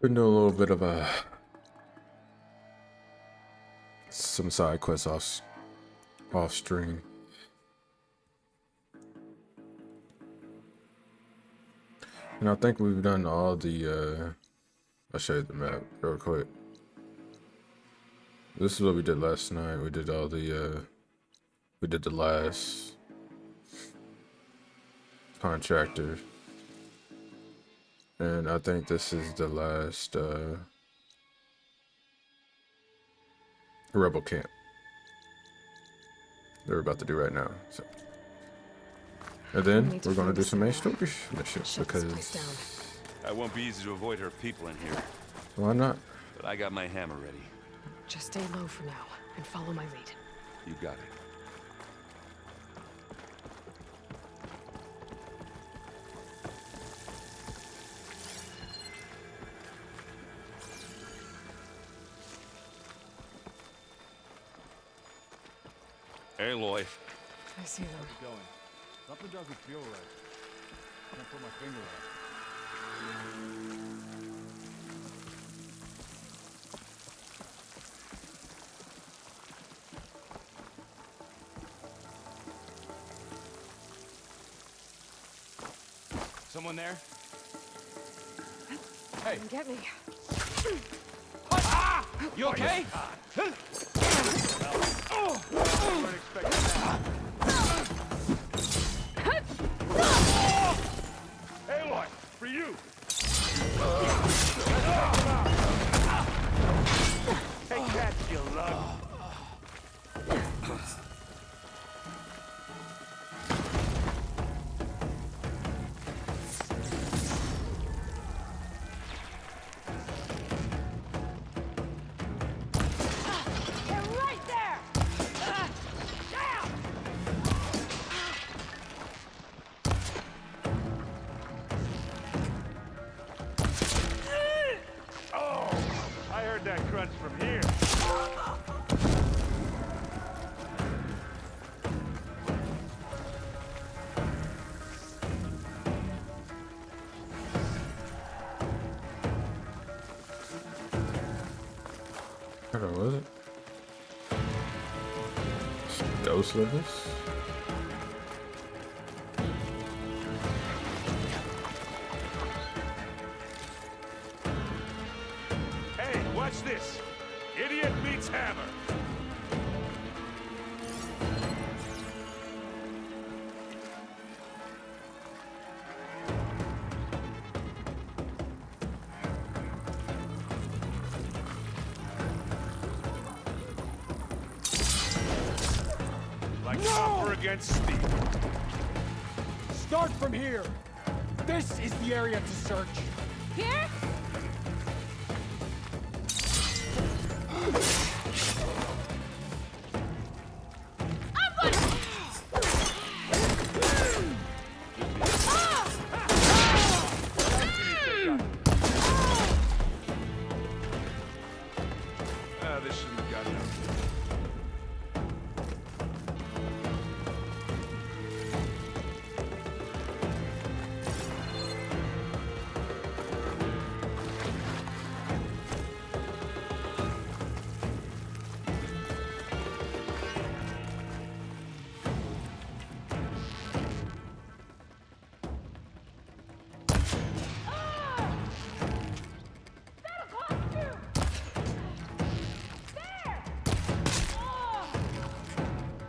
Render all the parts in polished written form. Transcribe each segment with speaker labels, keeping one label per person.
Speaker 1: Been doing a little bit of some side quests off stream. And I think we've done all the I'll show you the map real quick. This is what we did last night. We did all the we did the last contractor. And I think this is the last rebel camp they're about to do right now. So, and then we're gonna do some main story missions because
Speaker 2: it won't be easy to avoid her people in here.
Speaker 1: Why not?
Speaker 2: But I got my hammer ready.
Speaker 3: Just stay low for now and follow my lead.
Speaker 2: You got it. Aloy.
Speaker 3: I see them.
Speaker 4: How's it going? Something doesn't feel right. Can't put my finger on it. Someone there? Hey!
Speaker 3: Come get me.
Speaker 4: Ah! You okay? I weren't expecting that. Aloy, for you! Take that, you lug! That crunch from here.
Speaker 1: What was it? Ghost livers?
Speaker 4: Watch this. Idiot meets hammer. Like copper against steel.
Speaker 5: Start from here. This is the area to search.
Speaker 3: Here?
Speaker 2: This shouldn't have gotten out.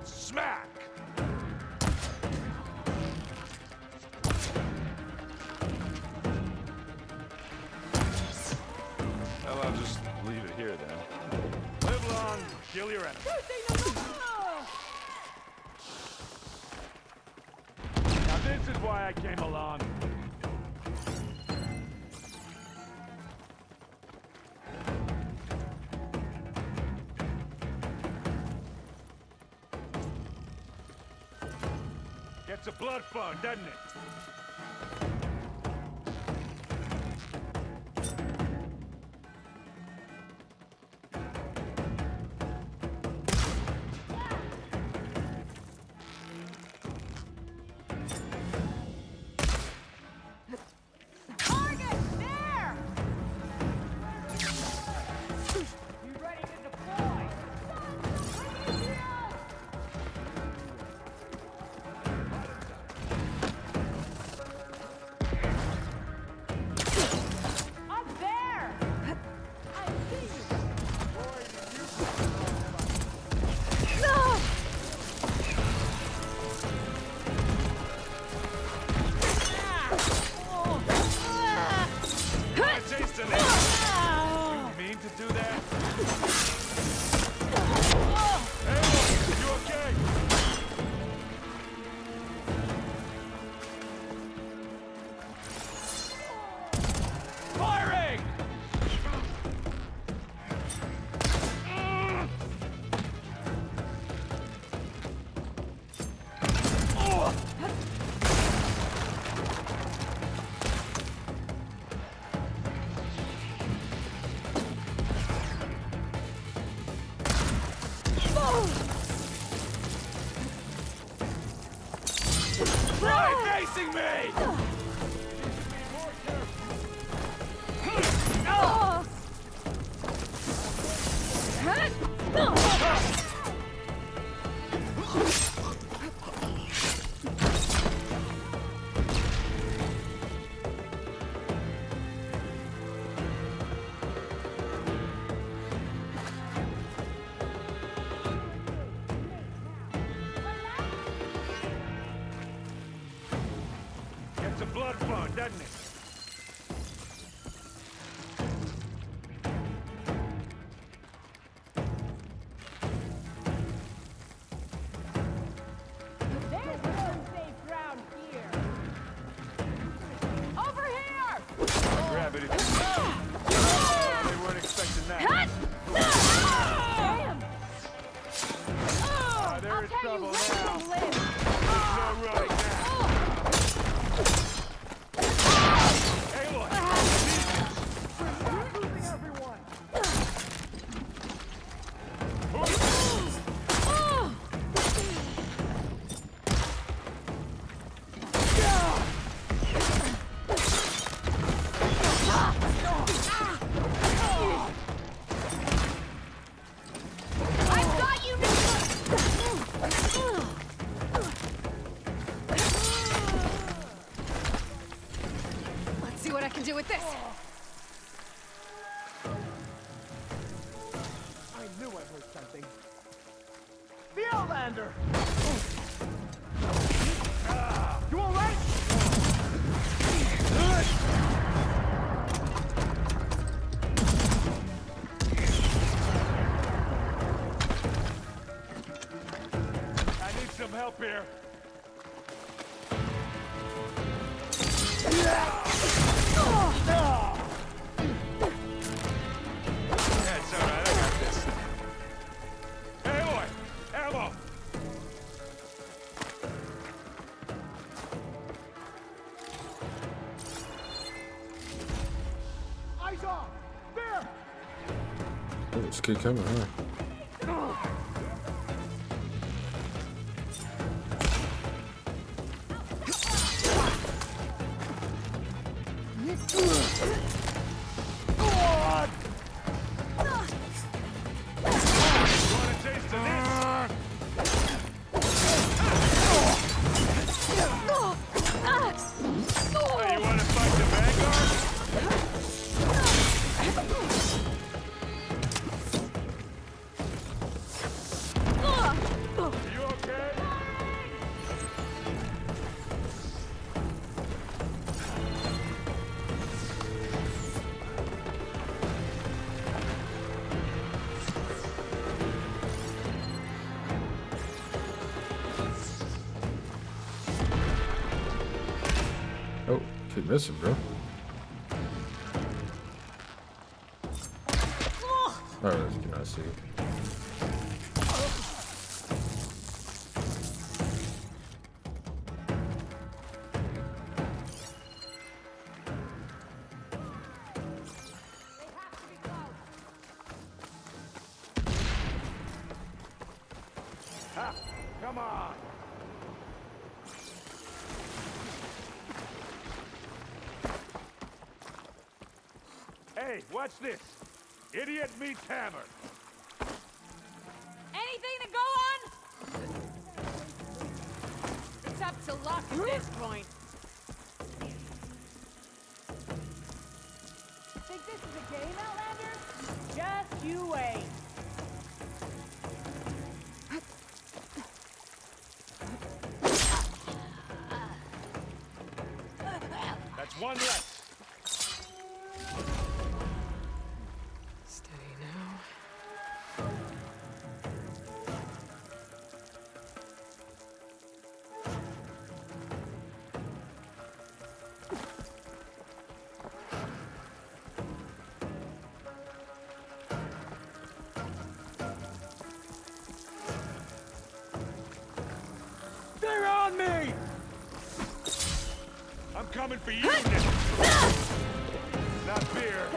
Speaker 4: Smack!
Speaker 2: Well, I'll just leave it here then.
Speaker 4: Live long, kill your enemy. Now this is why I came along. Gets a blood flow, doesn't it?
Speaker 3: Target! There!
Speaker 2: Why facing me? Gets the blood flowing, doesn't it?
Speaker 6: There's no safe ground here. Over here!
Speaker 2: Grab it if you can. They weren't expecting that.
Speaker 6: Damn!
Speaker 2: There
Speaker 6: I'll
Speaker 2: is
Speaker 6: tell
Speaker 2: trouble
Speaker 6: you
Speaker 2: now.
Speaker 6: when to live.
Speaker 2: No running now. Aloy!
Speaker 5: Losing everyone.
Speaker 6: I've got you
Speaker 3: Let's see what I can do with this.
Speaker 5: I knew I heard something. The Outlander! You all right?
Speaker 2: I need some help here. That's all right, I got this. Aloy! Ammo!
Speaker 5: Eyes off! There!
Speaker 1: Oh, just keep coming, huh?
Speaker 2: Want a taste of this? Hey, you want to fight the Vanguard? Are you okay?
Speaker 1: Oh, keep missing, bro. Oh, you cannot see.
Speaker 2: Ha! Come on! Hey, watch this. Idiot meets hammer.
Speaker 6: Anything to go on? It's up to luck at this point. Think this is a game, Outlander? Just you wait.
Speaker 2: That's one less.
Speaker 3: Steady now.
Speaker 5: They're on me!
Speaker 2: I'm coming for you now. Not fear.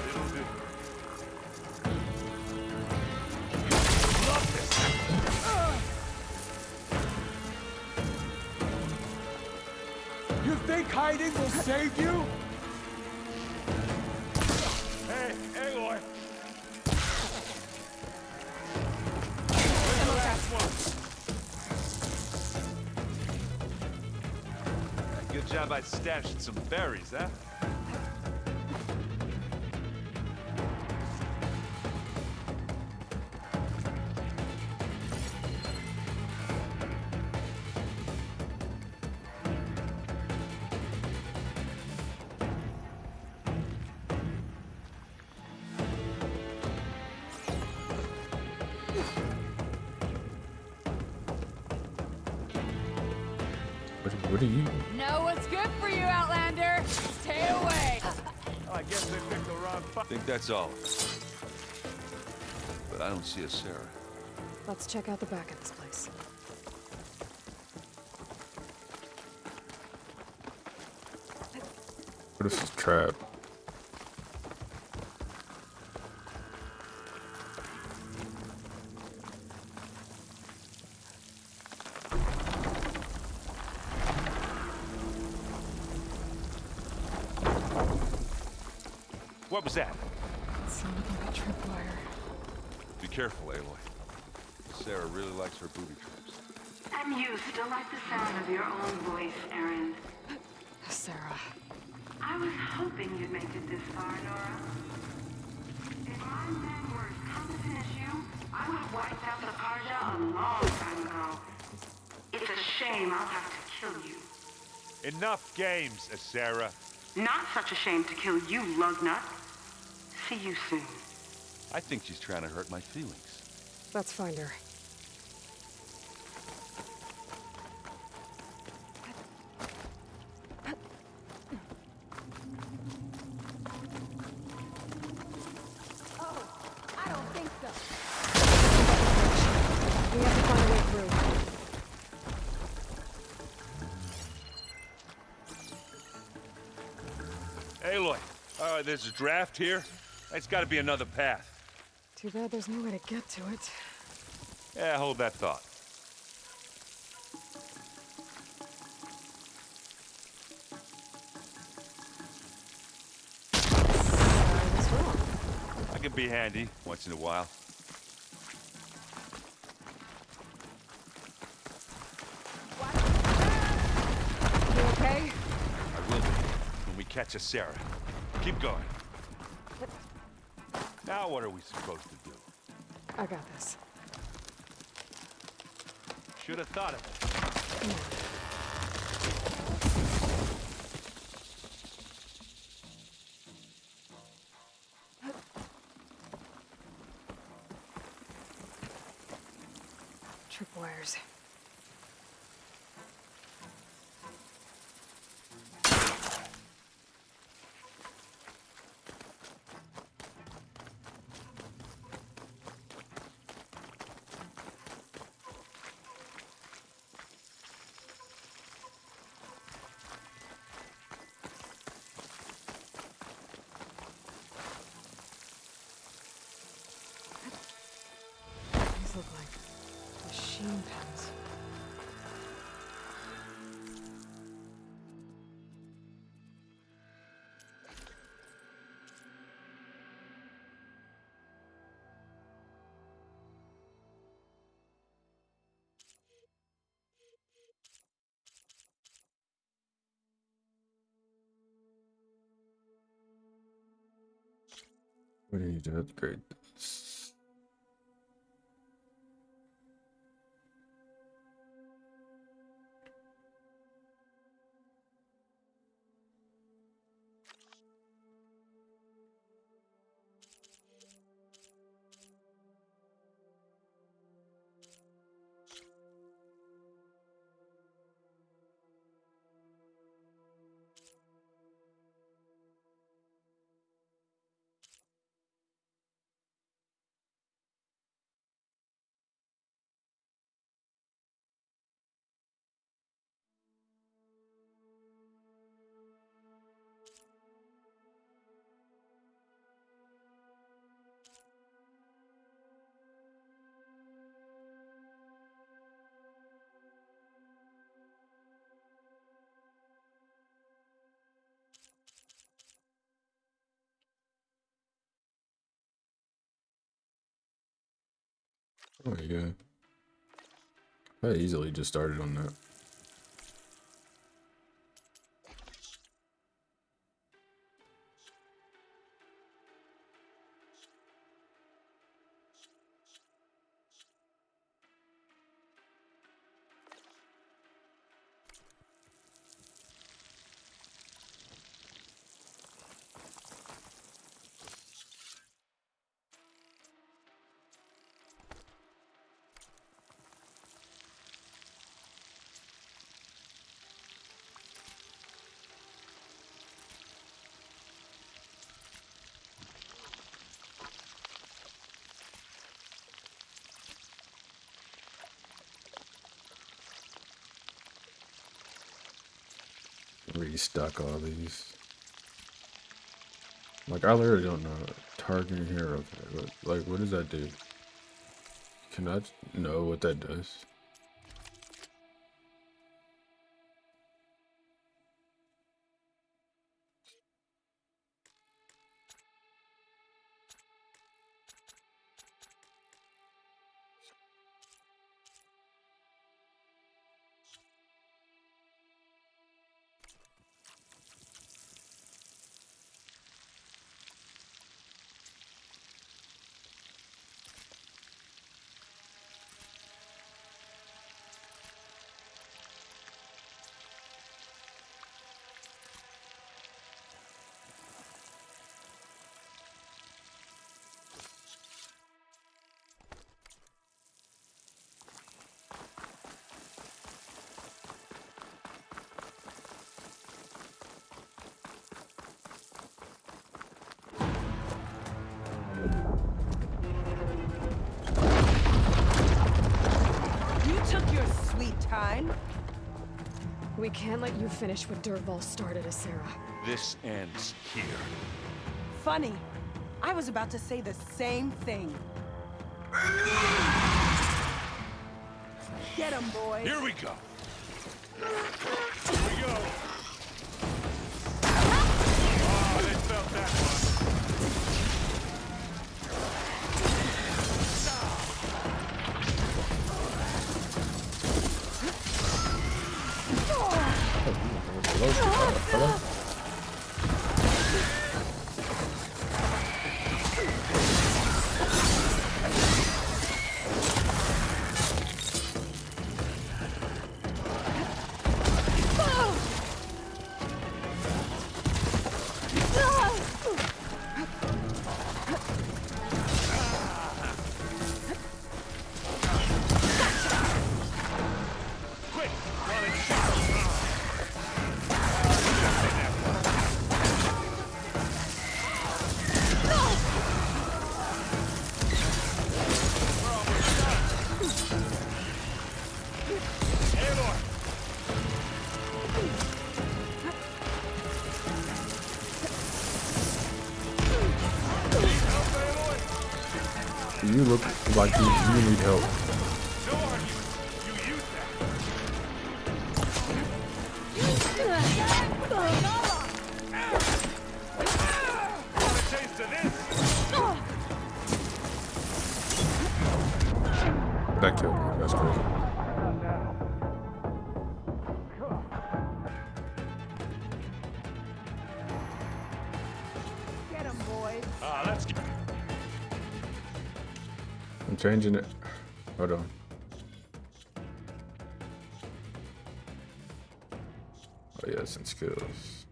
Speaker 2: It'll do. Love this.
Speaker 5: think hiding will save you?
Speaker 2: Hey, Aloy! Good job I stashed some berries, huh?
Speaker 1: What are you?
Speaker 3: Know what's good for you, Outlander. Stay away.
Speaker 2: I guess they picked the wrong
Speaker 7: I think that's all. But I don't see a Sarah.
Speaker 3: Let's check out the back of this place.
Speaker 1: What is this trap?
Speaker 2: What was that?
Speaker 3: It sounded like a tripwire.
Speaker 7: Be careful, Aloy. Sarah really likes her booby traps.
Speaker 8: And you still like the sound of your own voice, Erin.
Speaker 3: Sarah.
Speaker 8: I was hoping you'd make it this far, Nora. If my men were as competent as you, I would have wiped out the Karja a long time ago. It's a shame I'll have to kill you.
Speaker 2: Enough games, Sarah.
Speaker 8: Not such a shame to kill you, lugnut. See you soon.
Speaker 7: I think she's trying to hurt my feelings.
Speaker 3: Let's find her.
Speaker 6: I don't think so.
Speaker 3: We have to find a way through.
Speaker 2: Aloy, there's a draft here. It's got to be another path.
Speaker 3: Too bad there's no way to get to it.
Speaker 2: Yeah, hold that thought.
Speaker 3: What's wrong?
Speaker 2: I can be handy once in a while.
Speaker 3: You okay?
Speaker 2: I will be when we catch a Sarah. Keep going. Now what are we supposed to do?
Speaker 3: I got this.
Speaker 2: Should have thought of it.
Speaker 3: Come on. Tripwires. These look like machine pens.
Speaker 1: We need to upgrade this. Oh yeah. I easily just started on that. Restock all these. Like, I literally don't know. Targeting here, okay. But, like, what does that do? Can I know what that does?
Speaker 9: You took your sweet time.
Speaker 3: We can't let you finish what Dervahl started, Sarah.
Speaker 7: This ends here.
Speaker 9: Funny. I was about to say the same thing. Get him, boys.
Speaker 2: Here we go. Here we go. Oh, they felt that one.
Speaker 1: Hello?
Speaker 2: Quick, while it's sharp.
Speaker 1: You look like you need help.
Speaker 2: So are you. You use that. Want a taste of this?
Speaker 1: That killed me. That's crazy.
Speaker 9: Get him, boys.
Speaker 2: Let's get...
Speaker 1: I'm changing it. Hold on. Oh yes, and skills.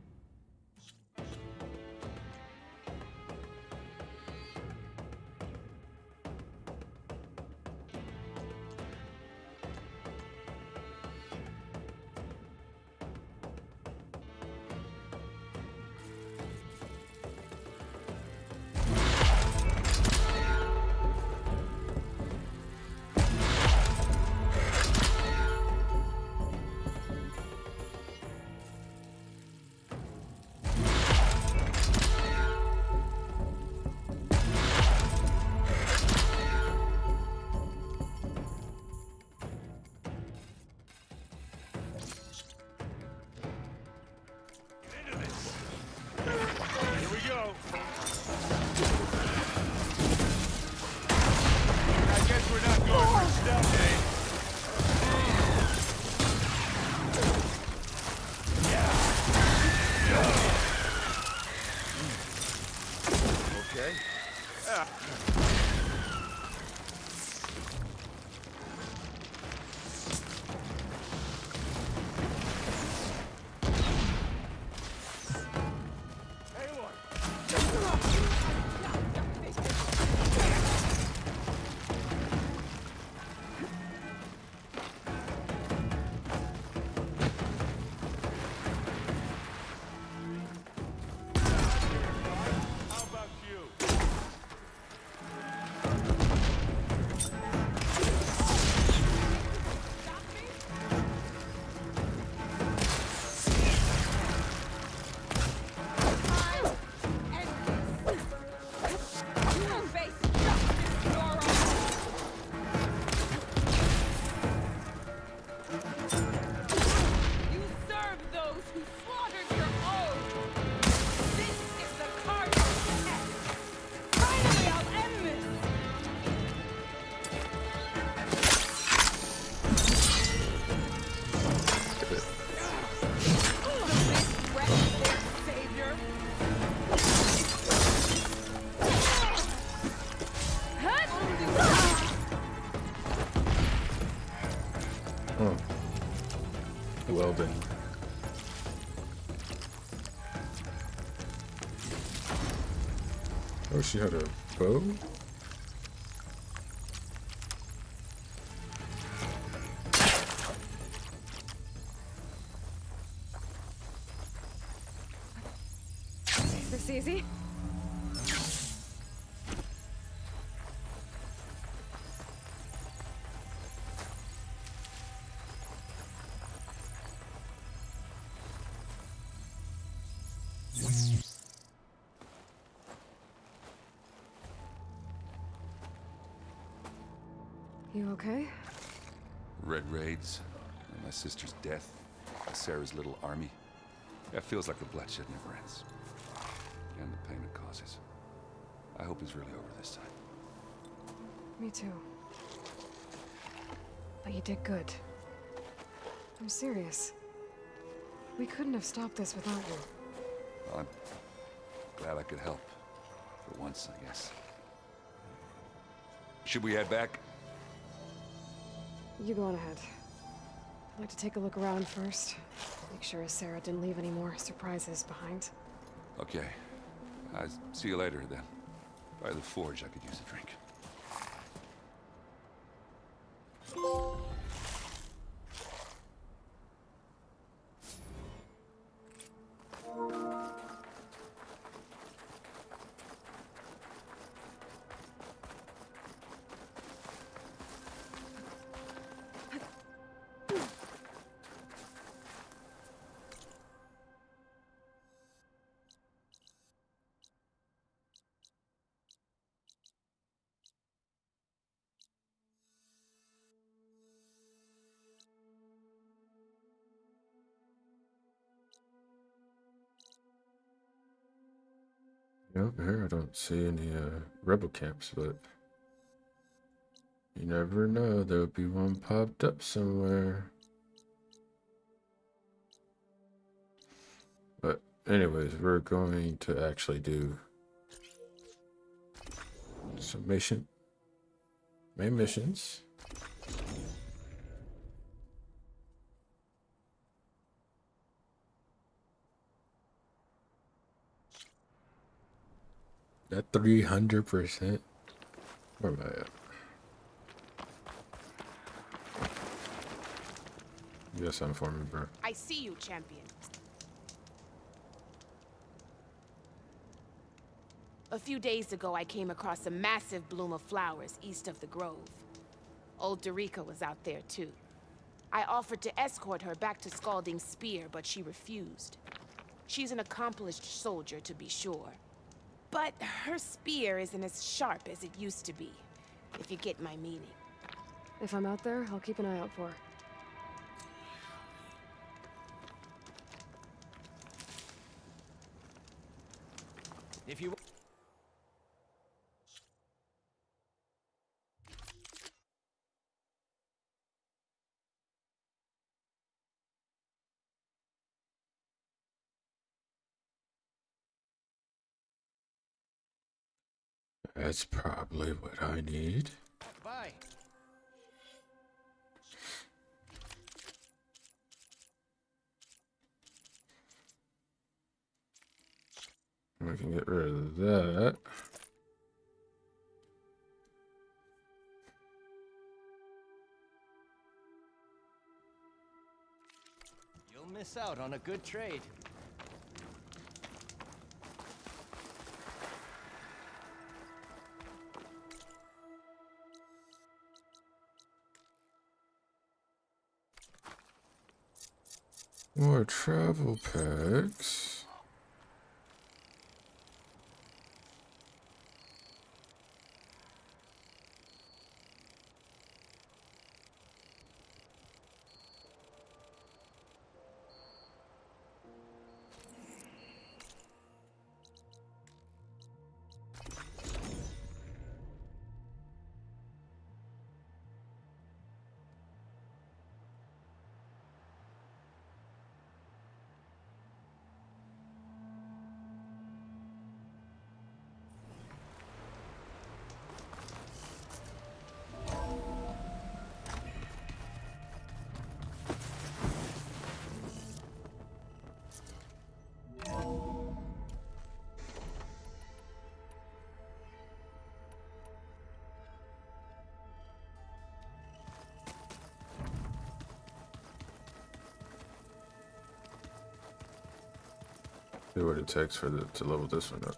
Speaker 2: Here we go. I guess we're not going
Speaker 1: Oh. Well then. Oh, she had a bow?
Speaker 3: This easy? You okay?
Speaker 7: Red raids, and my sister's death, Sarah's little army. That feels like the bloodshed never ends. And the pain it causes. I hope it's really over this time.
Speaker 3: Me too. But you did good. I'm serious. We couldn't have stopped this without you.
Speaker 7: Well, I'm glad I could help. For once, I guess. Should we head back?
Speaker 3: You go on ahead. I'd like to take a look around first. Make sure Sarah didn't leave any more surprises behind.
Speaker 7: Okay. I'll see you later, then. By the forge, I could use a drink.
Speaker 1: Yeah, over here I don't see any rebel camps, but you never know. There'll be one popped up somewhere. But anyways, we're going to actually do some main missions. That 300%. Where am I at? Yes, I'm for me, bro.
Speaker 10: I see you, champion. A few days ago, I came across a massive bloom of flowers east of the grove. Old Dorica was out there, too. I offered to escort her back to Scalding's Spear, but she refused. She's an accomplished soldier, to be sure. But her spear isn't as sharp as it used to be, if you get my meaning.
Speaker 3: If I'm out there, I'll keep an eye out for her.
Speaker 5: If you...
Speaker 1: That's probably what I need.
Speaker 5: Bye.
Speaker 1: We can get rid of that.
Speaker 5: You'll miss out on a good trade.
Speaker 1: More travel packs. See what it takes for to level this one up.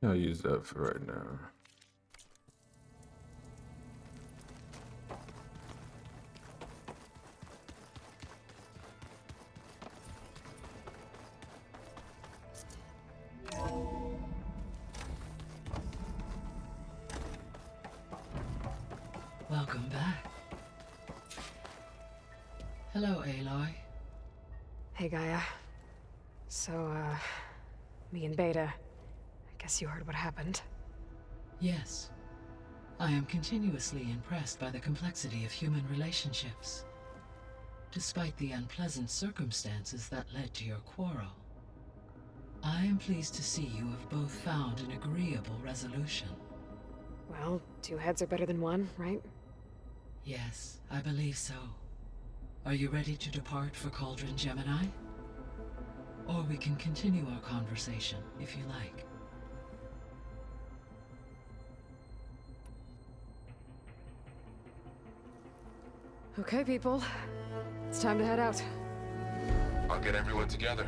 Speaker 1: I'll use that for right now.
Speaker 11: Welcome back. Hello, Aloy.
Speaker 3: Hey, Gaia. So, me and Beta. I guess you heard what happened.
Speaker 11: Yes. I am continuously impressed by the complexity of human relationships. Despite the unpleasant circumstances that led to your quarrel, I am pleased to see you have both found an agreeable resolution.
Speaker 3: Well, two heads are better than one, right?
Speaker 11: Yes, I believe so. Are you ready to depart for Cauldron Gemini? Or we can continue our conversation, if you like.
Speaker 3: Okay, people. It's time to head out.
Speaker 12: I'll get everyone together.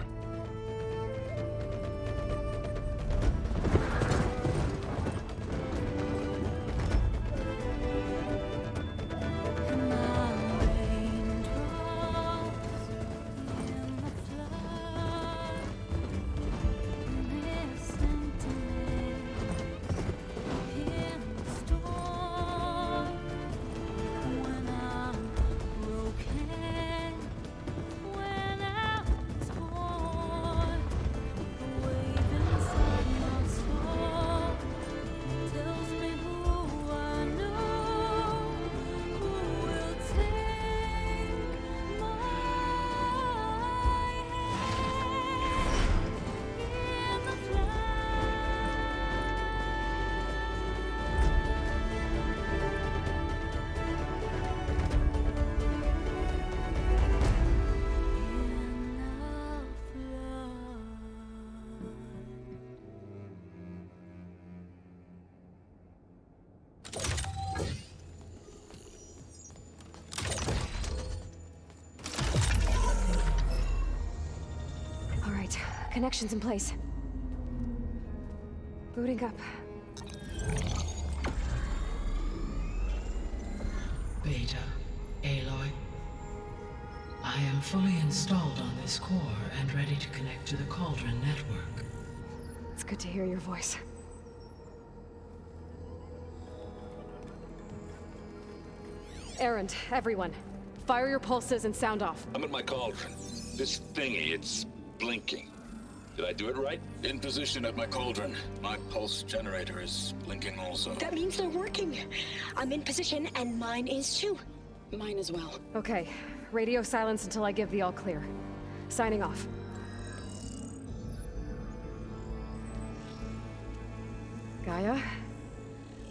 Speaker 3: Connections in place. Booting up.
Speaker 11: Beta, Aloy. I am fully installed on this core and ready to connect to the Cauldron network.
Speaker 3: It's good to hear your voice. Errand, everyone. Fire your pulses and sound off.
Speaker 13: I'm at my cauldron. This thingy, it's blinking. Did I do it right? In position at my cauldron. My pulse generator is blinking also.
Speaker 14: That means they're working. I'm in position and mine is too. Mine as well.
Speaker 3: Okay, Radio silence until I give the all clear. Signing off. Gaia,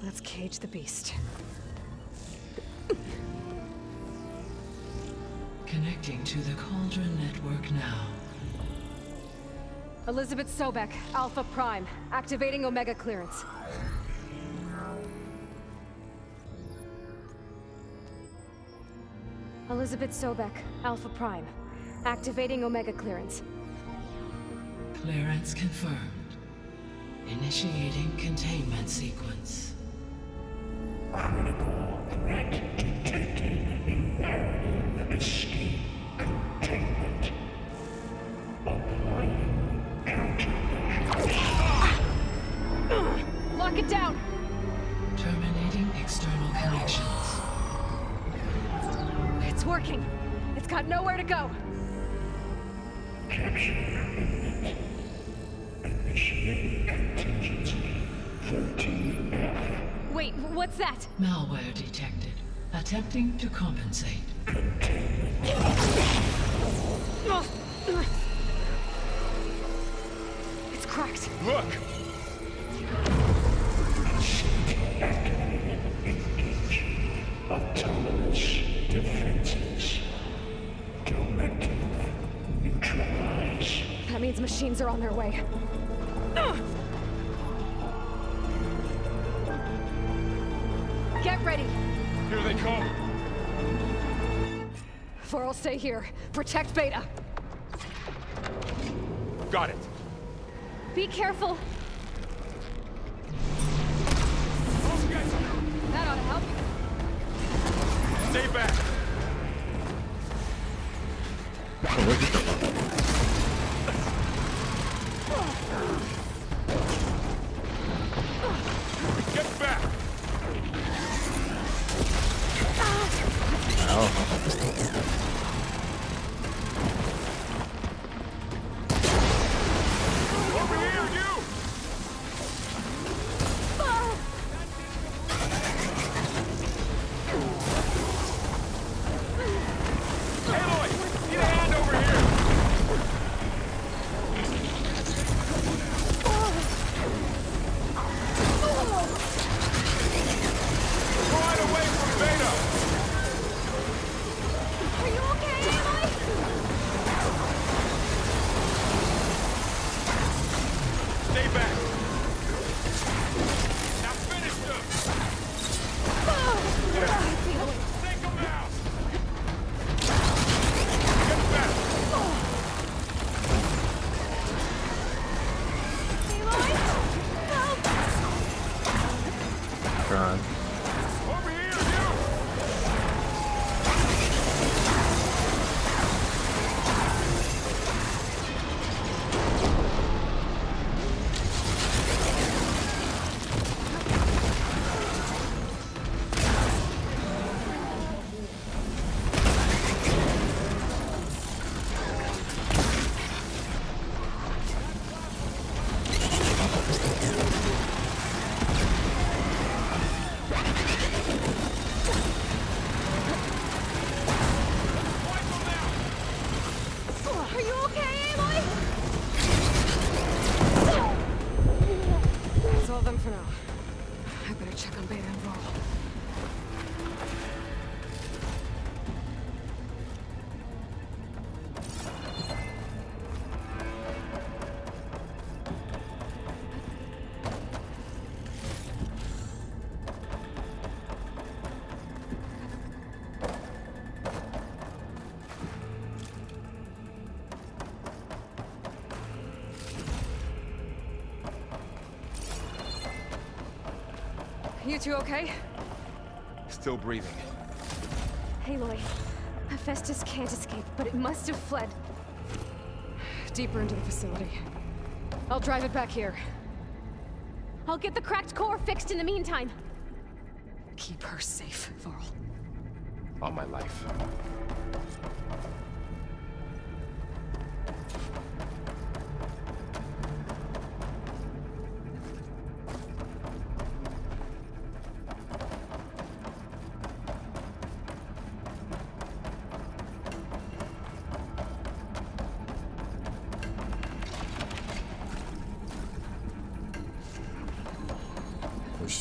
Speaker 3: let's cage the beast.
Speaker 11: Connecting to the Cauldron network now.
Speaker 3: Elizabeth Sobek, Alpha Prime, activating Omega clearance. Elizabeth Sobek, Alpha Prime, activating Omega clearance.
Speaker 11: Clearance confirmed. Initiating containment sequence.
Speaker 14: Critical threat detected. Imperative escape containment. Applying countermeasures.
Speaker 3: Lock it down!
Speaker 11: Terminating external connections.
Speaker 3: It's working. It's got nowhere to go.
Speaker 14: Capture imminent. Initiating contingency 13F.
Speaker 3: Wait, what's that?
Speaker 11: Malware detected. Attempting to compensate.
Speaker 3: It's cracked.
Speaker 2: Look!
Speaker 14: Activated. Engage. Autonomous defenses. Directive. Neutralize.
Speaker 3: That means machines are on their way. Get ready!
Speaker 2: Here they come!
Speaker 3: Vor'll stay here. Protect Beta.
Speaker 2: Got it.
Speaker 3: Be careful. That ought to help you.
Speaker 2: Stay back! Get back! Over here, you! Aloy! Need a hand over here! Right away from Beta!
Speaker 3: Are you okay, Aloy?
Speaker 2: Stay back! Now finish them! Take them out! Get back!
Speaker 1: God.
Speaker 2: Over here, you!
Speaker 3: Are you okay, Aloy? That's all of them for now. I better check on Beta and Vor'l. You two okay?
Speaker 2: Still breathing.
Speaker 3: Aloy, Hephaestus can't escape, but it must have fled. Deeper into the facility. I'll drive it back here. I'll get the cracked core fixed in the meantime. Keep her safe, Vor'l.
Speaker 2: On my life.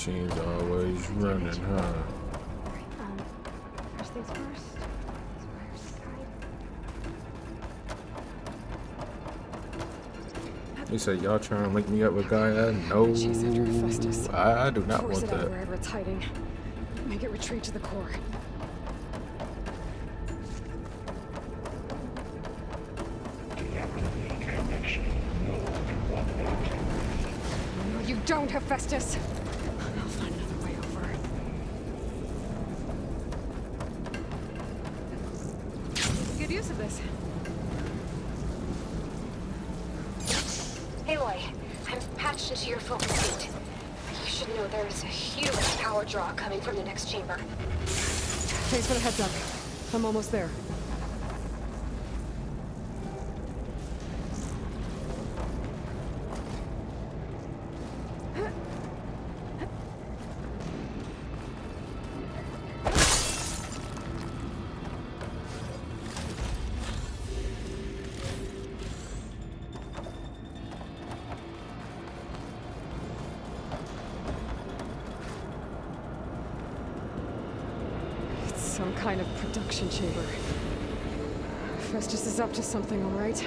Speaker 1: Machine's always running, huh?
Speaker 3: First things first.
Speaker 1: He said, y'all trying to link me up with Gaia? No,
Speaker 3: Chase after Hephaestus.
Speaker 1: I do not
Speaker 3: Force
Speaker 1: want
Speaker 3: it out
Speaker 1: that.
Speaker 3: wherever it's hiding. Make it retreat to the core. No, you don't, Hephaestus. I'll find another way over. Good use of this.
Speaker 15: Aloy, I'm patched into your focus suit. You should know there is a huge power draw coming from the next chamber.
Speaker 3: Thanks for the heads up. I'm almost there. Some kind of production chamber. Festus is up to something, all right?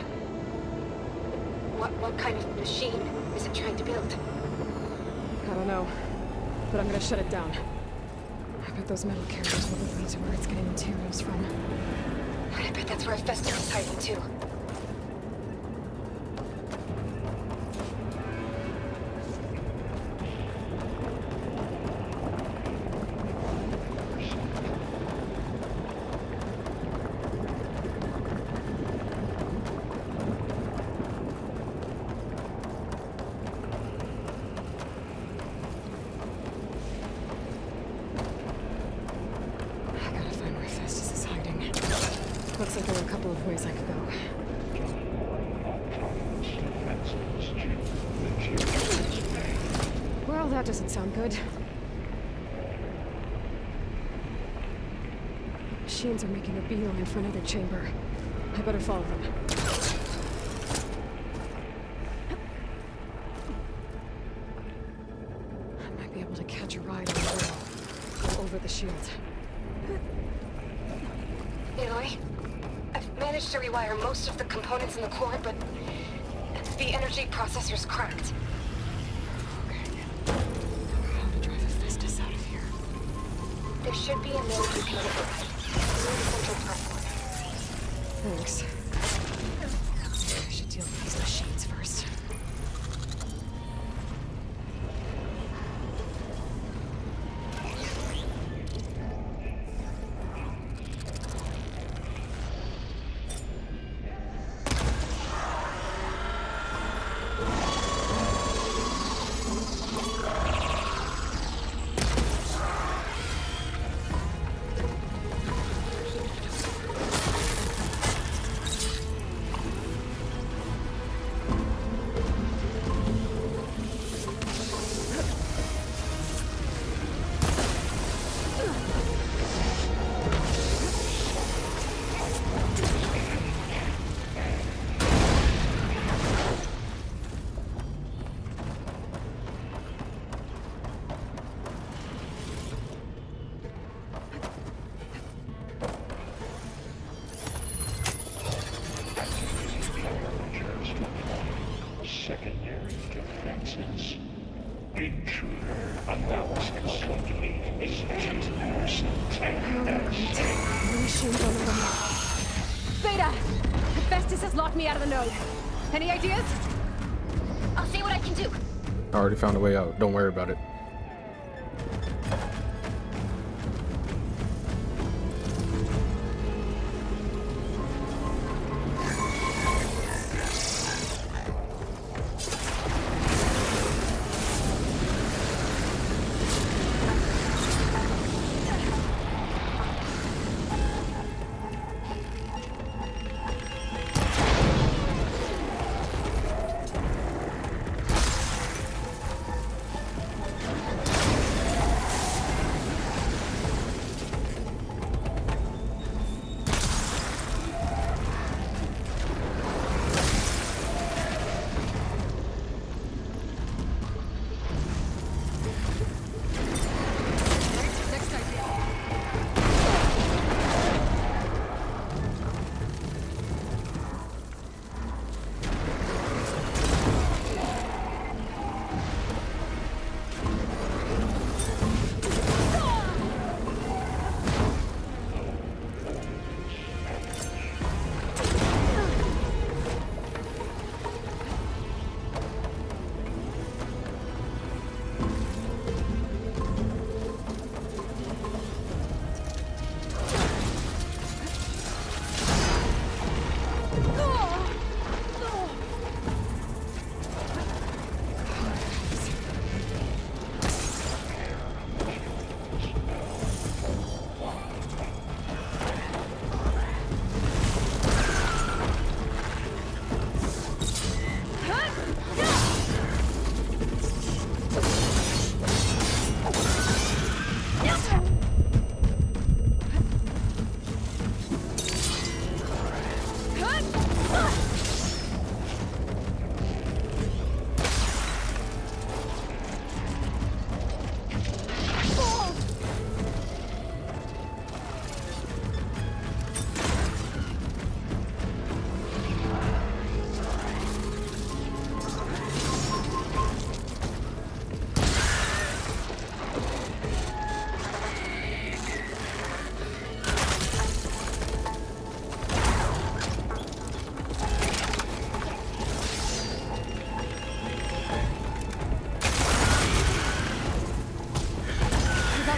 Speaker 15: What kind of machine is it trying to build?
Speaker 3: I don't know, but I'm gonna shut it down. I bet those metal carriers will lead me to where it's getting materials from.
Speaker 15: I bet that's where Festus is hiding too.
Speaker 3: Looks like there are a couple of ways I could go. Well, that doesn't sound good. Machines are making a beeline for another chamber. I better follow them. I might be able to catch a ride on the rail. Go over the shield.
Speaker 15: Aloy, I've managed to rewire most of the components in the core, but the energy processor's cracked.
Speaker 3: How to drive Hephaestus out of here?
Speaker 15: There should be a node computer near the central platform.
Speaker 3: Thanks. I should deal with these machines first.
Speaker 14: Secondary defenses. Intruder announced locally is 2%
Speaker 3: Machines on the run. Beta! Hephaestus has locked me out of the node. Any ideas?
Speaker 15: I'll see what I can do.
Speaker 1: I already found a way out. Don't worry about it.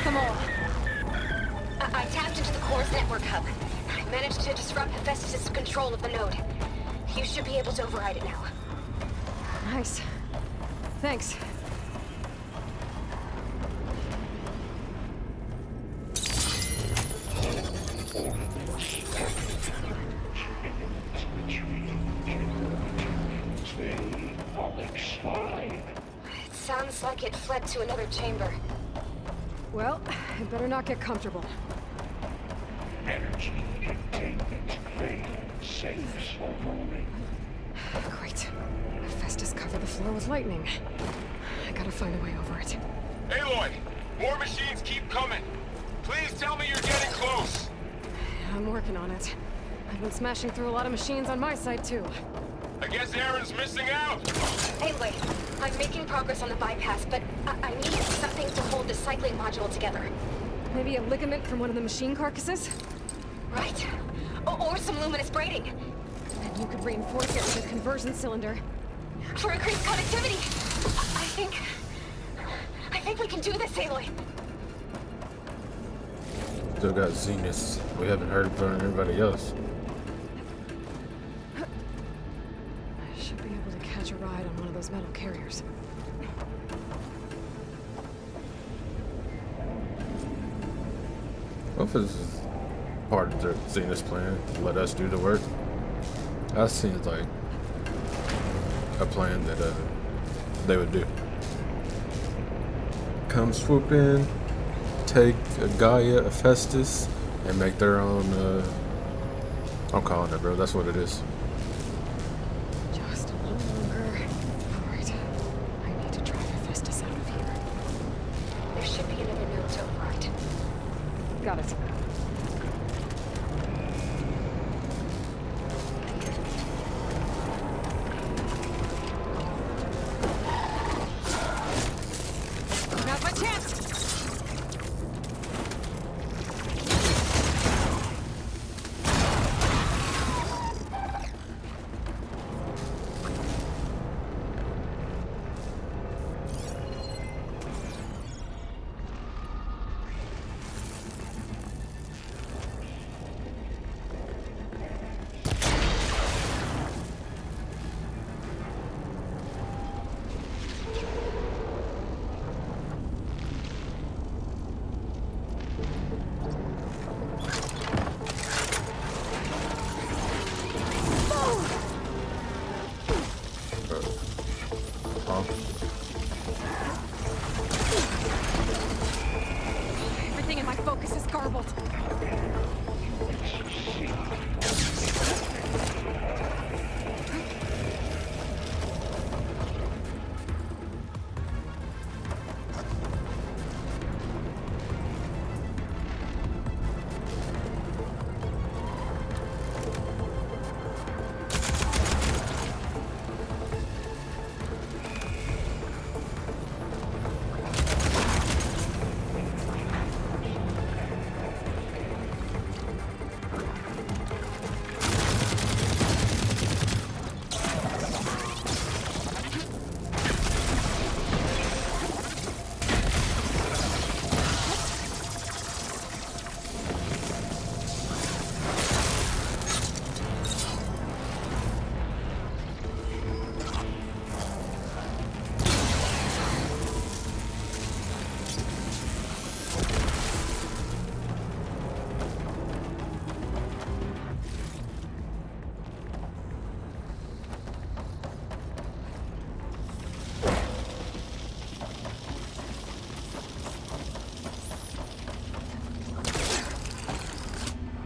Speaker 3: them all.
Speaker 15: I tapped into the core's network hub. I managed to disrupt Hephaestus' control of the node. You should be able to override it now.
Speaker 3: Nice. Thanks.
Speaker 15: It sounds like it fled to another chamber.
Speaker 3: Well, it better not get comfortable.
Speaker 14: Energy containment failed. Safe for roaming.
Speaker 3: Great. Hephaestus covered the floor with lightning. I gotta find a way over it.
Speaker 2: Aloy! More machines keep coming! Please tell me you're getting close!
Speaker 3: I'm working on it. I've been smashing through a lot of machines on my side, too.
Speaker 2: I guess Aaron's missing out!
Speaker 15: Anyway, I'm making progress on the bypass, but I need something to hold the cycling module together.
Speaker 3: Maybe a ligament from one of the machine carcasses?
Speaker 15: Right. Or some luminous braiding.
Speaker 3: And you could reinforce it with a conversion cylinder.
Speaker 15: For increased connectivity! I think we can do this, Aloy.
Speaker 1: Still got Zenith. We haven't heard from anybody else.
Speaker 3: I should be able to catch a ride on one of those metal carriers.
Speaker 1: What if this is part of the Zenith plan? Let us do the work? That seems like a plan that they would do. Come swoop in, take Gaia, Hephaestus, and make their own, I'm calling it, bro. That's what it is.
Speaker 3: Just a little longer. Alright. I need to drive Hephaestus out of here.
Speaker 15: There should be another node to override.
Speaker 3: Got it. Now's my chance! Everything in my focus is garbled.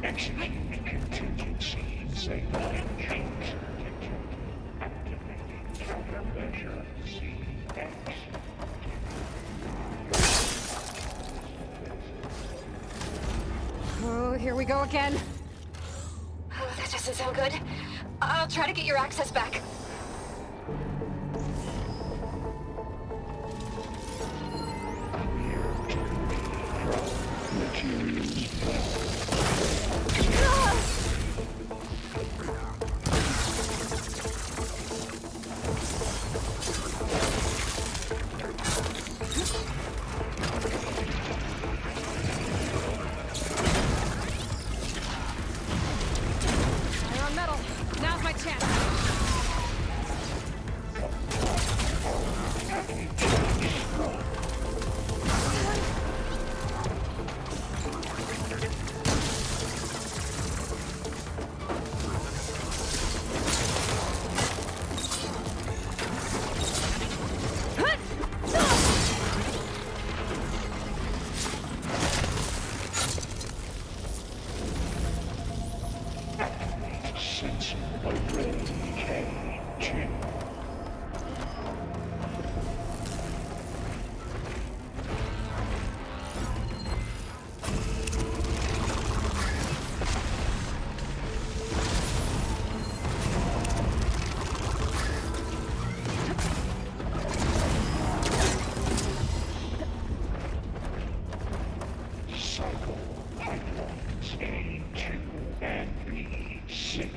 Speaker 14: Execute contingency. Say nothing. Activating countermeasure CX.
Speaker 3: Oh, here we go again.
Speaker 15: Oh, that doesn't sound good. I'll try to get your access back.
Speaker 14: sensor already K2. Cycle pipelines A2 and B63.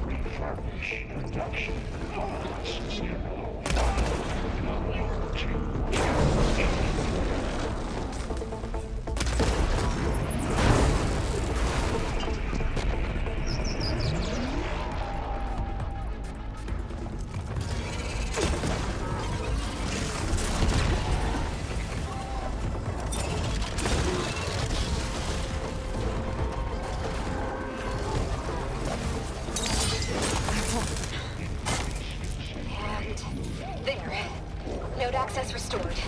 Speaker 14: Refurbish production pods 0, 5, 9, 2, 8.
Speaker 15: And there. Node access restored.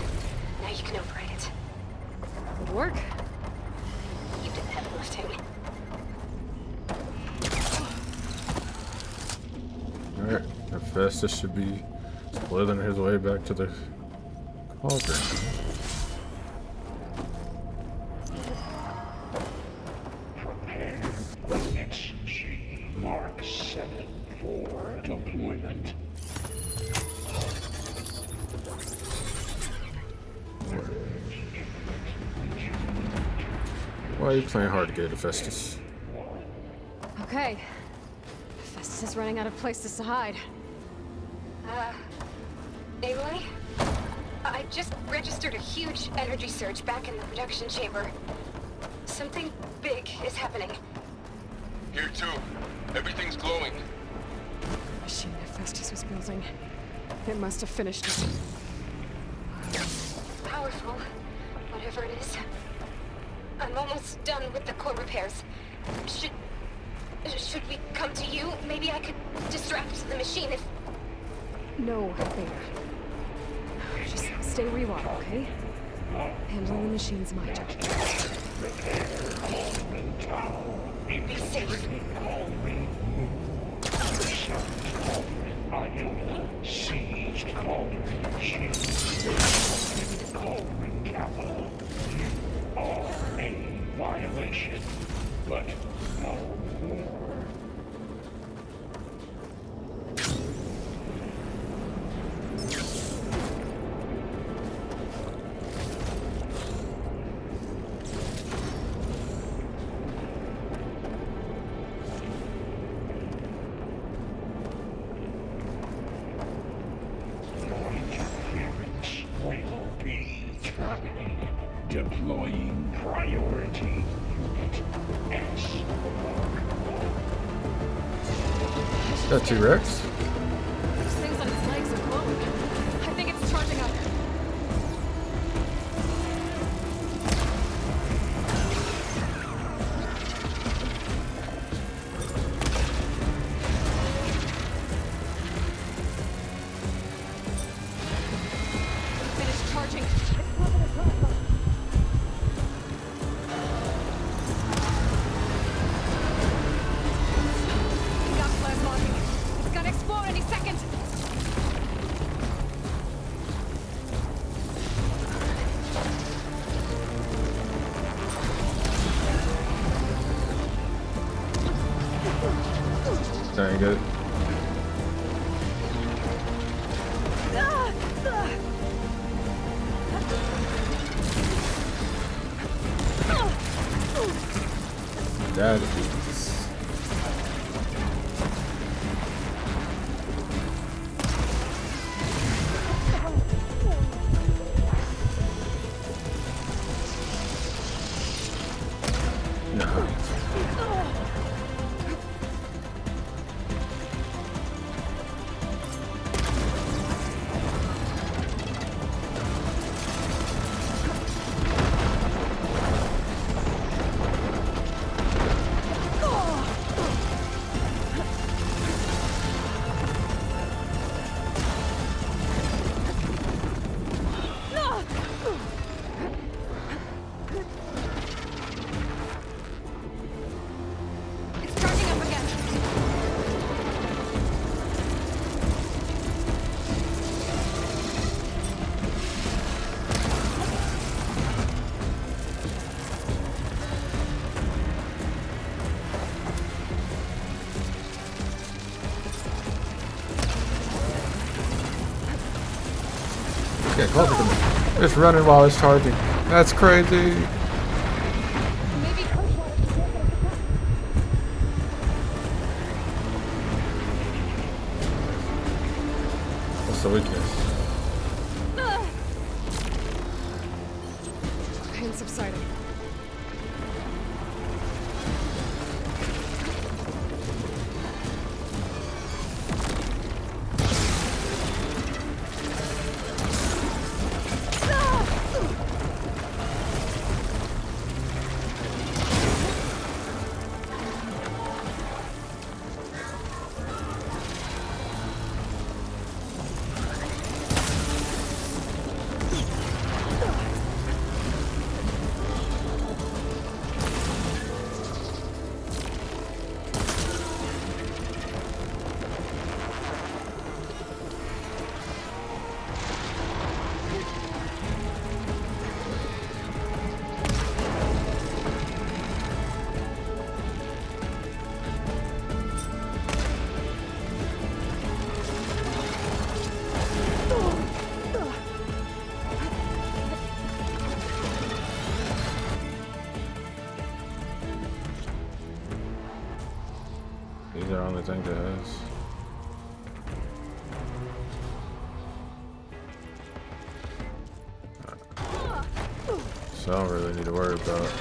Speaker 15: Now you can override it.
Speaker 3: Good work.
Speaker 15: You did the heavy lifting.
Speaker 1: Alright, Hephaestus should be slithering his way back to the cauldron.
Speaker 14: Prepare XG Mark 7 for deployment.
Speaker 1: Why are you playing hard to get, Hephaestus?
Speaker 3: Okay. Festus is running out of places to hide.
Speaker 15: Aloy? I just registered a huge energy surge back in the production chamber. Something big is happening.
Speaker 12: Here too. Everything's glowing.
Speaker 3: The machine Hephaestus was building. It must have finished it.
Speaker 15: Powerful, whatever it is. I'm almost done with the core repairs. Should we come to you? Maybe I could distract the machine if...
Speaker 3: No, Vader. Just stay where you are, okay? Handling the machine's my job.
Speaker 15: Be safe.
Speaker 14: Iona seized Cauldron machine. Cauldron Kappa. You are a violation, but no more. Interference will be terminated. Deploying priority unit S.
Speaker 1: That T-Rex?
Speaker 3: Those things on its legs are glowing. I think it's charging up. Finish charging. Got plasma on me. It's gonna explode any second.
Speaker 1: Dang it. That is... Both of them. It's running while it's charging. That's crazy. What's the weakness?
Speaker 3: Pain subsiding.
Speaker 1: These are the only things it has. So I don't really need to worry about.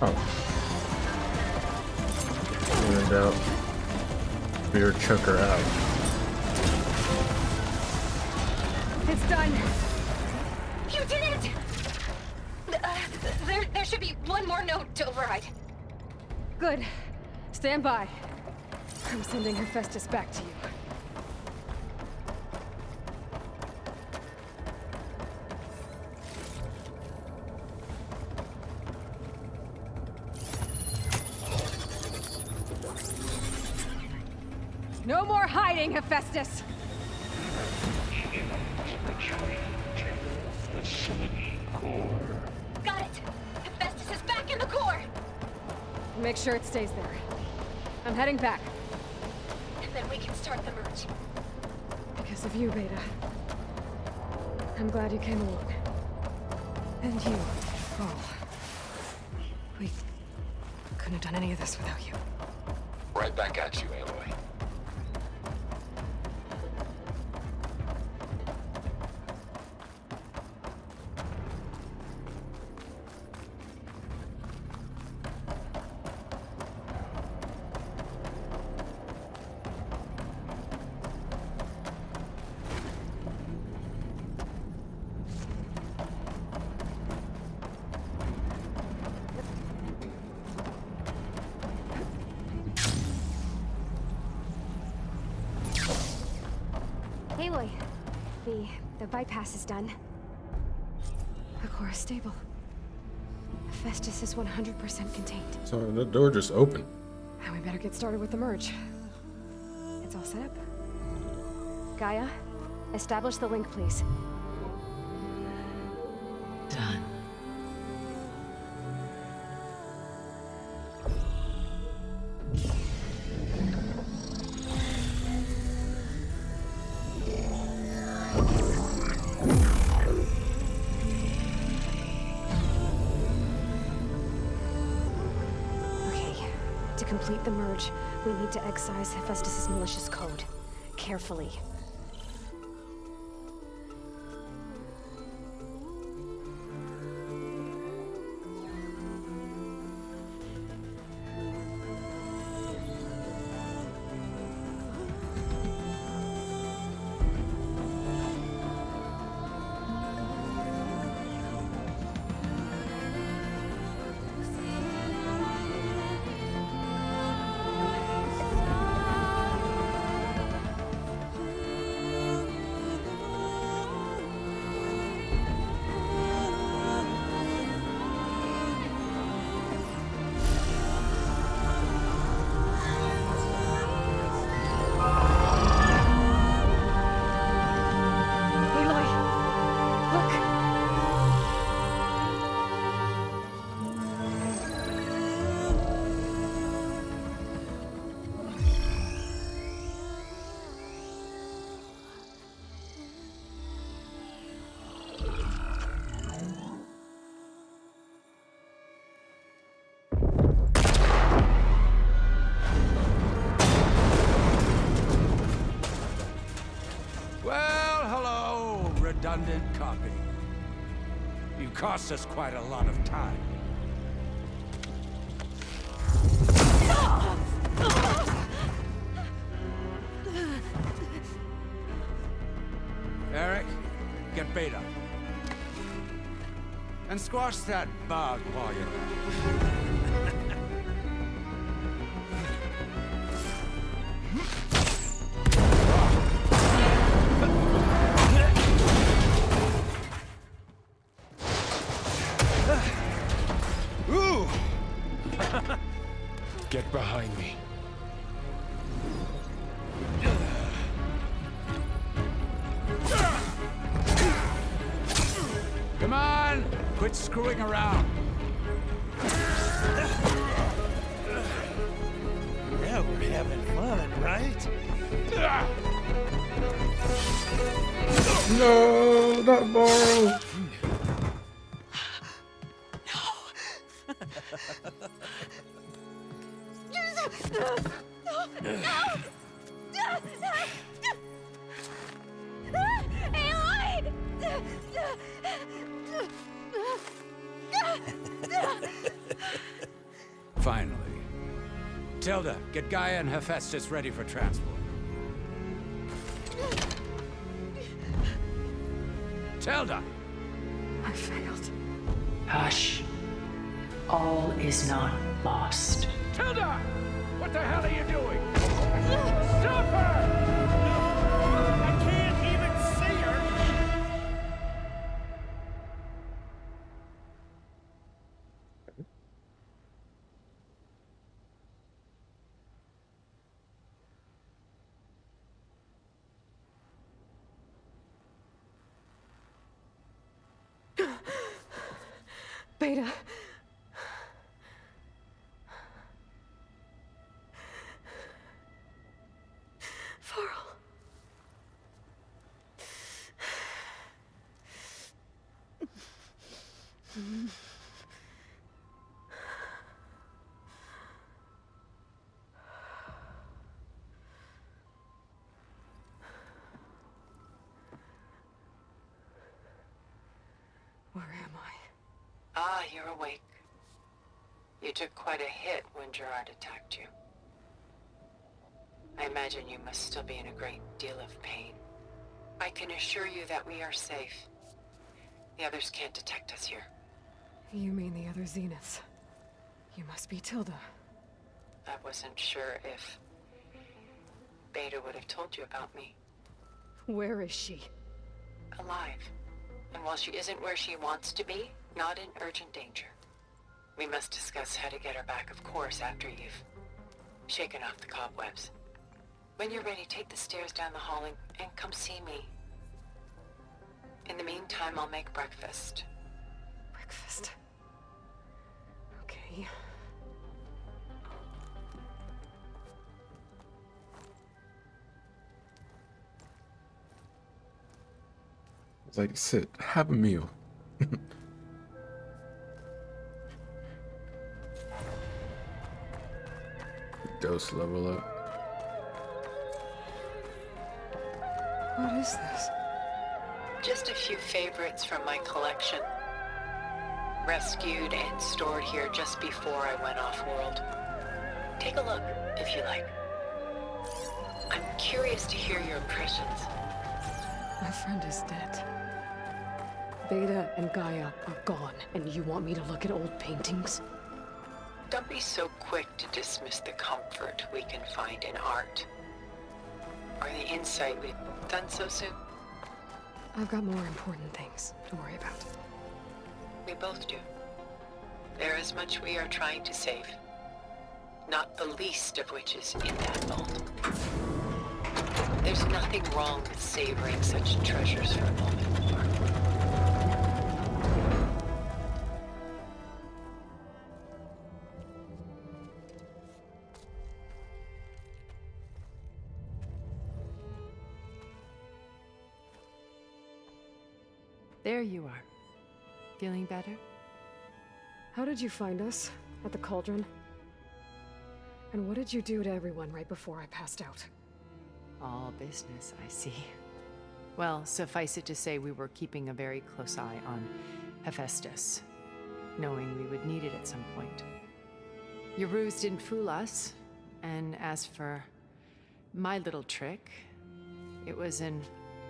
Speaker 1: Oh. When in doubt, beer chucker out.
Speaker 3: It's done.
Speaker 15: You did it! There should be one more node to override.
Speaker 3: Good. Stand by. I'm sending Hephaestus back to you. No more hiding, Hephaestus!
Speaker 14: The Silli core.
Speaker 15: Got it! Hephaestus is back in the core!
Speaker 3: Make sure it stays there. I'm heading back.
Speaker 15: And then we can start the merge.
Speaker 3: Because of you, Beta. I'm glad you came along. And you, Paul. We couldn't have done any of this without you.
Speaker 13: Right back at you, Aloy.
Speaker 15: Aloy, the bypass is done.
Speaker 3: The core is stable. Hephaestus is 100% contained.
Speaker 1: So the door just opened.
Speaker 3: And we better get started with the merge. It's all set up. Gaia, establish the link, please.
Speaker 11: Done.
Speaker 3: To complete the merge, we need to excise Hephaestus' malicious code. Carefully.
Speaker 16: Redundant copy. You cost us quite a lot of time. Eric, get Beta. And squash that bug while you're at it.
Speaker 12: Get behind me.
Speaker 16: Come on! Quit screwing around.
Speaker 5: Yeah, we're having fun, right?
Speaker 1: No, not borrow.
Speaker 16: Finally. Tilda, get Gaia and Hephaestus ready for transport. Tilda!
Speaker 11: I failed. Hush. All is not lost.
Speaker 16: Tilda! What the hell are you doing? Stop her!
Speaker 2: I can't even see her!
Speaker 3: Beta. Farrell. Where am I?
Speaker 11: Ah, you're awake. You took quite a hit when Gerard attacked you. I imagine you must still be in a great deal of pain. I can assure you that we are safe. The others can't detect us here.
Speaker 3: You mean the other Zeniths? You must be Tilda.
Speaker 11: I wasn't sure if Beta would have told you about me.
Speaker 3: Where is she?
Speaker 11: Alive. And while she isn't where she wants to be, not in urgent danger. We must discuss how to get her back, of course, after you've shaken off the cobwebs. When you're ready, take the stairs down the hall and come see me. In the meantime, I'll make breakfast.
Speaker 3: Breakfast. Okay.
Speaker 1: It's like, sit, have a meal. Dose level up.
Speaker 3: What is this?
Speaker 11: Just a few favorites from my collection. Rescued and stored here just before I went off-world. Take a look, if you like. I'm curious to hear your impressions.
Speaker 3: My friend is dead. Beta and Gaia are gone, and you want me to look at old paintings?
Speaker 11: Don't be so quick to dismiss the comfort we can find in art. Or the insight we've done so soon.
Speaker 3: I've got more important things to worry about.
Speaker 11: We both do. There is much we are trying to save. Not the least of which is in that vault. There's nothing wrong with savoring such treasures for a moment, Mark.
Speaker 17: There you are. Feeling better?
Speaker 3: How did you find us? At the cauldron? And what did you do to everyone right before I passed out?
Speaker 17: All business, I see. Well, suffice it to say we were keeping a very close eye on Hephaestus, knowing we would need it at some point. Your ruse didn't fool us, and as for my little trick, it was an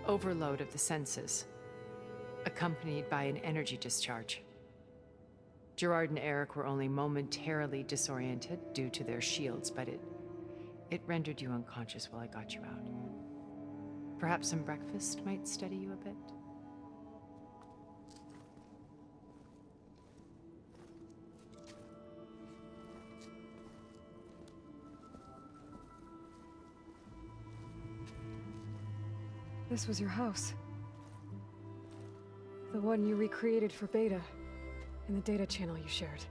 Speaker 17: overload of the senses, accompanied by an energy discharge. Gerard and Eric were only momentarily disoriented due to their shields, but it rendered you unconscious while I got you out. Perhaps some breakfast might steady you a bit?
Speaker 3: This was your house. The one you recreated for Beta, in the data channel you shared.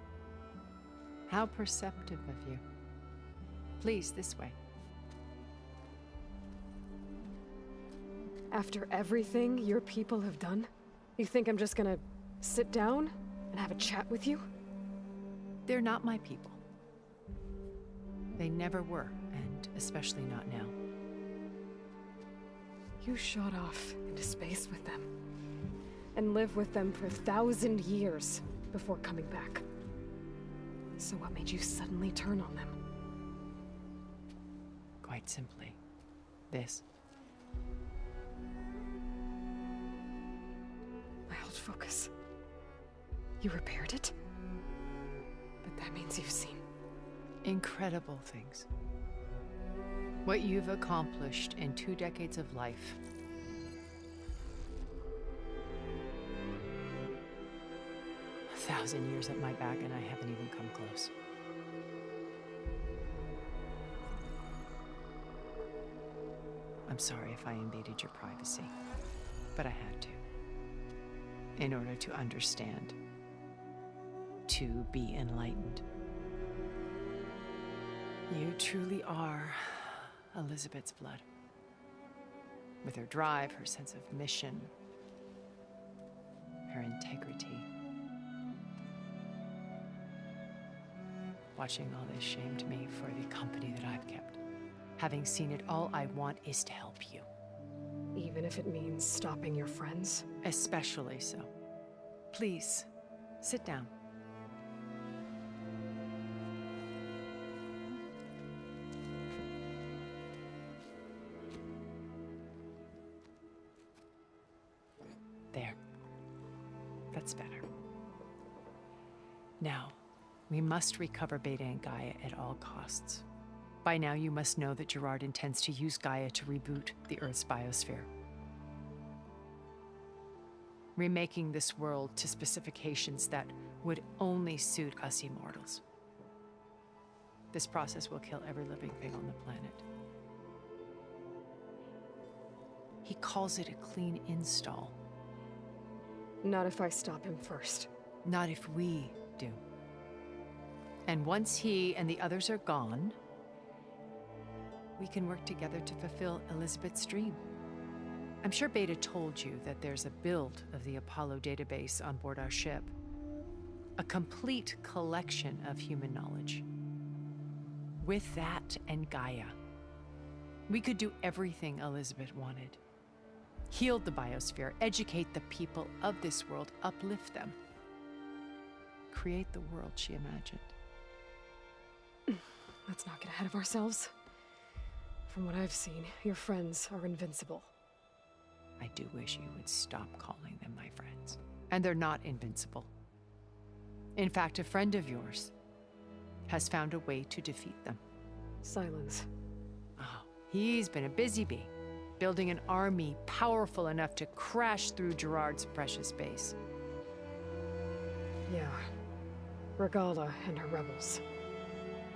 Speaker 17: How perceptive of you. Please, this way.
Speaker 3: After everything your people have done, you think I'm just gonna sit down and have a chat with you?
Speaker 17: They're not my people. They never were, and especially not now.
Speaker 3: You shot off into space with them, and lived with them for 1,000 years before coming back. So what made you suddenly turn on them?
Speaker 17: Quite simply, this.
Speaker 3: My old focus. You repaired it? But that means you've seen...
Speaker 17: Incredible things. What you've accomplished in 2 decades of life. A 1,000 years at my back and I haven't even come close. I'm sorry if I invaded your privacy, but I had to. In order to understand. To be enlightened. You truly are Elizabeth's blood. With her drive, her sense of mission, her integrity. Watching all this shamed me for the company that I've kept. Having seen it, all I want is to help you.
Speaker 3: Even if it means stopping your friends?
Speaker 17: Especially so. Please, sit down. There. That's better. Now, we must recover Beta and Gaia at all costs. By now, you must know that Gerard intends to use Gaia to reboot the Earth's biosphere. Remaking this world to specifications that would only suit us immortals. This process will kill every living thing on the planet. He calls it a clean install.
Speaker 3: Not if I stop him first.
Speaker 17: Not if we do. And once he and the others are gone, we can work together to fulfill Elizabeth's dream. I'm sure Beta told you that there's a build of the Apollo database on board our ship. A complete collection of human knowledge. With that and Gaia, we could do everything Elizabeth wanted. Heal the biosphere, educate the people of this world, uplift them. Create the world she imagined.
Speaker 3: Let's not get ahead of ourselves. From what I've seen, your friends are invincible.
Speaker 17: I do wish you would stop calling them my friends. And they're not invincible. In fact, a friend of yours has found a way to defeat them.
Speaker 3: Silence.
Speaker 17: Oh, he's been a busy bee, building an army powerful enough to crash through Gerard's precious base.
Speaker 3: Yeah. Regala and her rebels.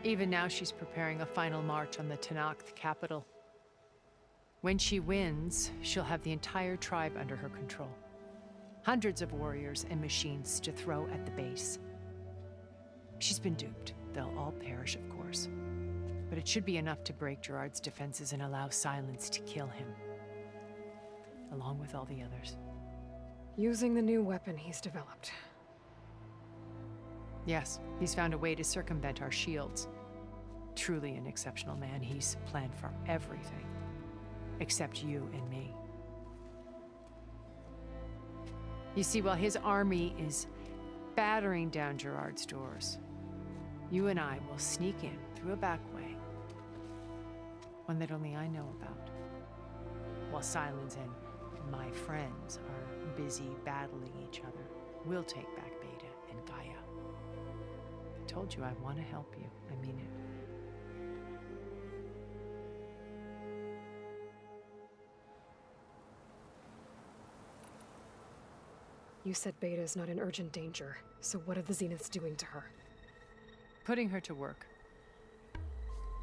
Speaker 17: Even now, she's preparing a final march on the Tenakth capital. When she wins, she'll have the entire tribe under her control. Hundreds of warriors and machines to throw at the base. She's been duped. They'll all perish, of course. But it should be enough to break Gerard's defenses and allow Silence to kill him. Along with all the others.
Speaker 3: Using the new weapon he's developed.
Speaker 17: Yes, he's found a way to circumvent our shields. Truly an exceptional man. He's planned for everything. Except you and me. You see, while his army is battering down Gerard's doors, you and I will sneak in through a back way. One that only I know about. While Silence and my friends are busy battling each other, we'll take back Beta and Gaia. I told you I want to help you. I mean it.
Speaker 3: You said Beta is not in urgent danger, so what are the Zeniths doing to her?
Speaker 17: Putting her to work.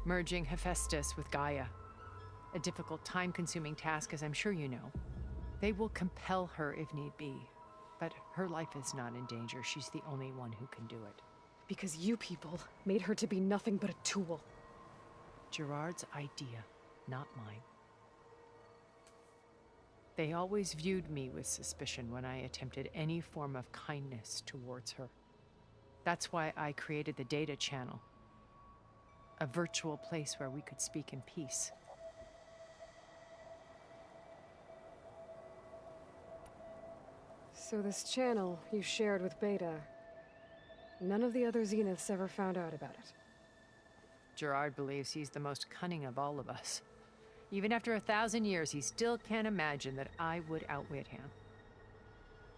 Speaker 17: Merging Hephaestus with Gaia. A difficult, time-consuming task, as I'm sure you know. They will compel her if need be, but her life is not in danger. She's the only one who can do it.
Speaker 3: Because you people made her to be nothing but a tool.
Speaker 17: Gerard's idea, not mine. They always viewed me with suspicion when I attempted any form of kindness towards her. That's why I created the data channel. A virtual place where we could speak in peace.
Speaker 3: So this channel you shared with Beta, None of the other Zeniths ever found out about it.
Speaker 17: Gerard believes he's the most cunning of all of us. Even after 1,000 years, he still can't imagine that I would outwit him.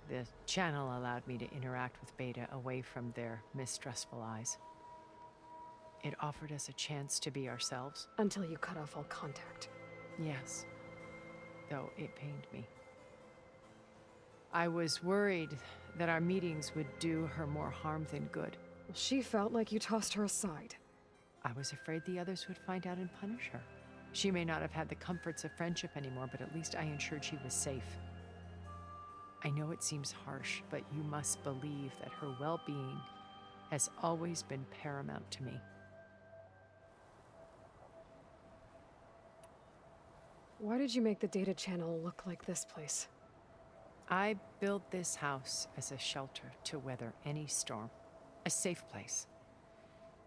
Speaker 17: The channel allowed me to interact with Beta away from their mistrustful eyes. It offered us a chance to be ourselves.
Speaker 3: Until you cut off all contact.
Speaker 17: Yes, though it pained me. I was worried that our meetings would do her more harm than good.
Speaker 3: She felt like you tossed her aside.
Speaker 17: I was afraid the others would find out and punish her. She may not have had the comforts of friendship anymore, but at least I ensured she was safe. I know it seems harsh, but you must believe that her well-being has always been paramount to me.
Speaker 3: Why did you make the data channel look like this place?
Speaker 17: I built this house as a shelter to weather any storm. A safe place.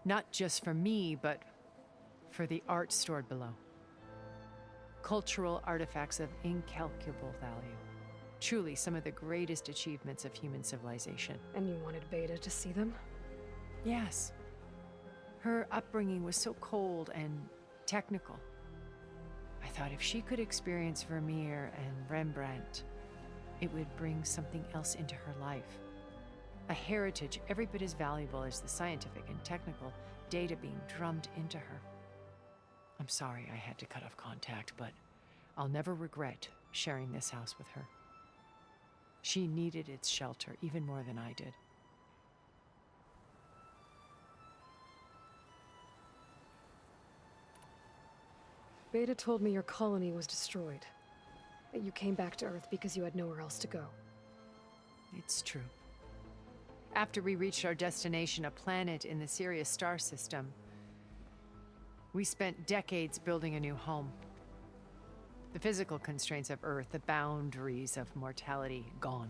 Speaker 17: Not just for me, but for the art stored below. Cultural artifacts of incalculable value. Truly some of the greatest achievements of human civilization.
Speaker 3: And you wanted Beta to see them?
Speaker 17: Yes. Her upbringing was so cold and technical. I thought if she could experience Vermeer and Rembrandt, it would bring something else into her life. A heritage every bit as valuable as the scientific and technical data being drummed into her. I'm sorry I had to cut off contact, but I'll never regret sharing this house with her. She needed its shelter even more than I did.
Speaker 3: Beta told me your colony was destroyed. That you came back to Earth because you had nowhere else to go.
Speaker 17: It's true. After we reached our destination, a planet in the Sirius star system, we spent decades building a new home. The physical constraints of Earth, the boundaries of mortality, gone.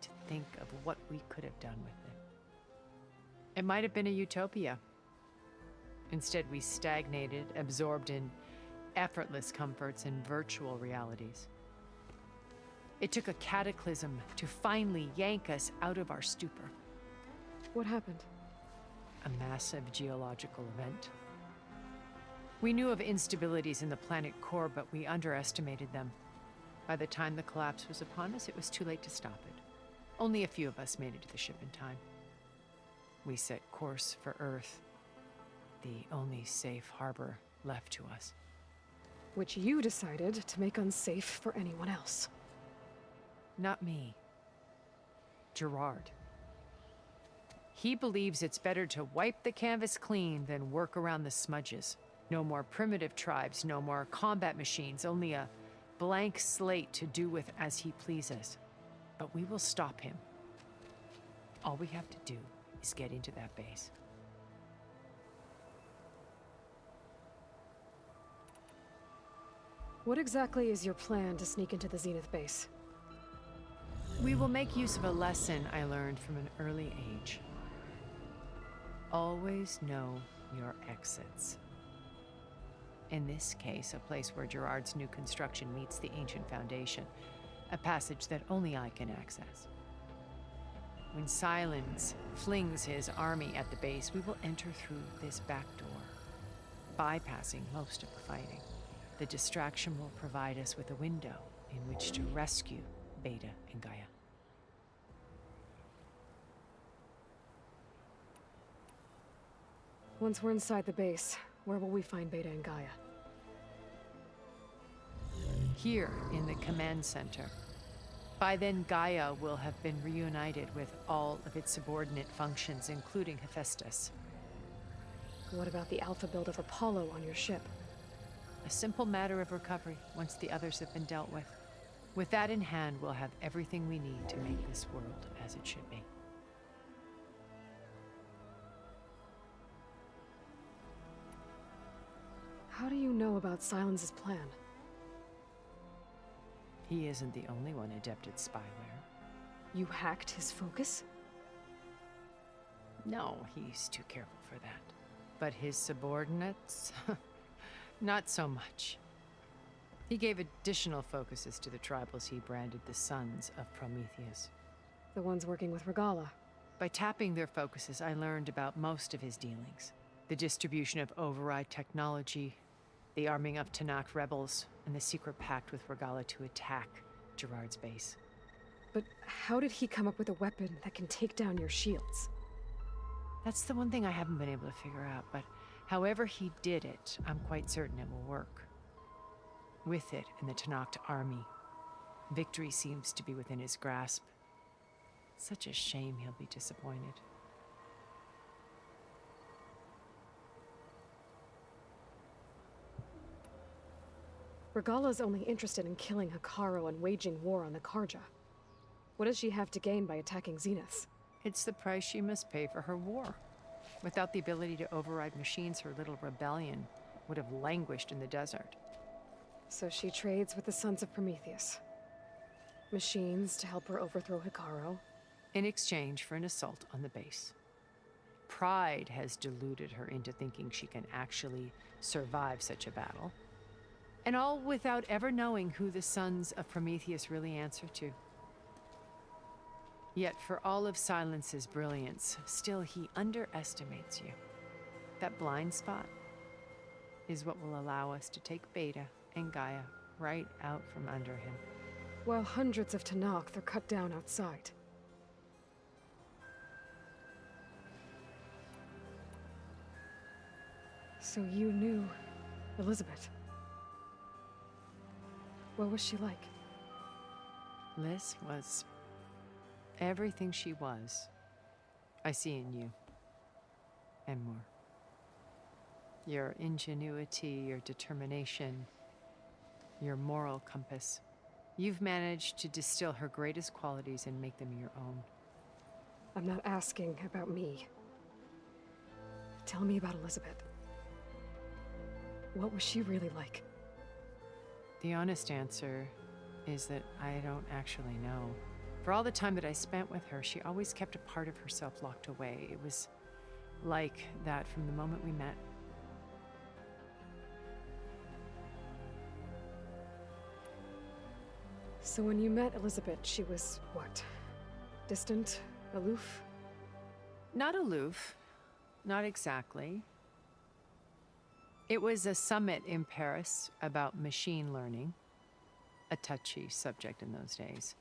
Speaker 17: To think of what we could have done with it. It might have been a utopia. Instead, we stagnated, absorbed in effortless comforts and virtual realities. It took a cataclysm to finally yank us out of our stupor.
Speaker 3: What happened?
Speaker 17: A massive geological event. We knew of instabilities in the planet core, but we underestimated them. By the time the collapse was upon us, it was too late to stop it. Only a few of us made it to the ship in time. We set course for Earth, the only safe harbor left to us.
Speaker 3: Which you decided to make unsafe for anyone else.
Speaker 17: Not me. Gerard. He believes it's better to wipe the canvas clean than work around the smudges. No more primitive tribes, no more combat machines, only a blank slate to do with as he pleases. But we will stop him. All we have to do is get into that base.
Speaker 3: What exactly is your plan to sneak into the Zenith base?
Speaker 17: We will make use of a lesson I learned from an early age. Always know your exits. In this case, a place where Gerard's new construction meets the ancient foundation, a passage that only I can access. When Silence flings his army at the base, we will enter through this back door, bypassing most of the fighting. The distraction will provide us with a window in which to rescue Beta and Gaia.
Speaker 3: Once we're inside the base, where will we find Beta and Gaia?
Speaker 17: Here in the command center. By then, Gaia will have been reunited with all of its subordinate functions, including Hephaestus.
Speaker 3: What about the alpha build of Apollo on your ship?
Speaker 17: A simple matter of recovery once the others have been dealt with. With that in hand, we'll have everything we need to make this world as it should be.
Speaker 3: How do you know about Silence's plan?
Speaker 17: He isn't the only one adept at spyware.
Speaker 3: You hacked his focus?
Speaker 17: No, he's too careful for that. But his subordinates? Not so much. He gave additional focuses to the tribals he branded the Sons of Prometheus.
Speaker 3: The ones working with Regala.
Speaker 17: By tapping their focuses, I learned about most of his dealings. The distribution of override technology, the arming of Tanakh rebels, and the secret pact with Regala to attack Gerard's base.
Speaker 3: But how did he come up with a weapon that can take down your shields?
Speaker 17: That's the one thing I haven't been able to figure out, but however he did it, I'm quite certain it will work. With it and the Tanakh army, victory seems to be within his grasp. Such a shame he'll be disappointed.
Speaker 3: Regala's only interested in killing Hekarro and waging war on the Karja. What does she have to gain by attacking Zenith?
Speaker 17: It's the price she must pay for her war. Without the ability to override machines, her little rebellion would have languished in the desert.
Speaker 3: So she trades with the Sons of Prometheus. Machines to help her overthrow Hekarro.
Speaker 17: In exchange for an assault on the base. Pride has deluded her into thinking she can actually survive such a battle. And all without ever knowing who the Sons of Prometheus really answer to. Yet for all of Silence's brilliance, still he underestimates you. That blind spot is what will allow us to take Beta and Gaia right out from under him.
Speaker 3: While hundreds of Tanakh are cut down outside. So you knew Elizabeth. What was she like?
Speaker 17: Liz was everything she was. I see in you. And more. Your ingenuity, your determination, your moral compass. You've managed to distill her greatest qualities and make them your own.
Speaker 3: I'm not asking about me. Tell me about Elizabeth. What was she really like?
Speaker 17: The honest answer is that I don't actually know. For all the time that I spent with her, she always kept a part of herself locked away. It was like that from the moment we met.
Speaker 3: So when you met Elizabeth, she was what? Distant? Aloof?
Speaker 17: Not aloof. Not exactly. It was a summit in Paris about machine learning, a touchy subject in those days,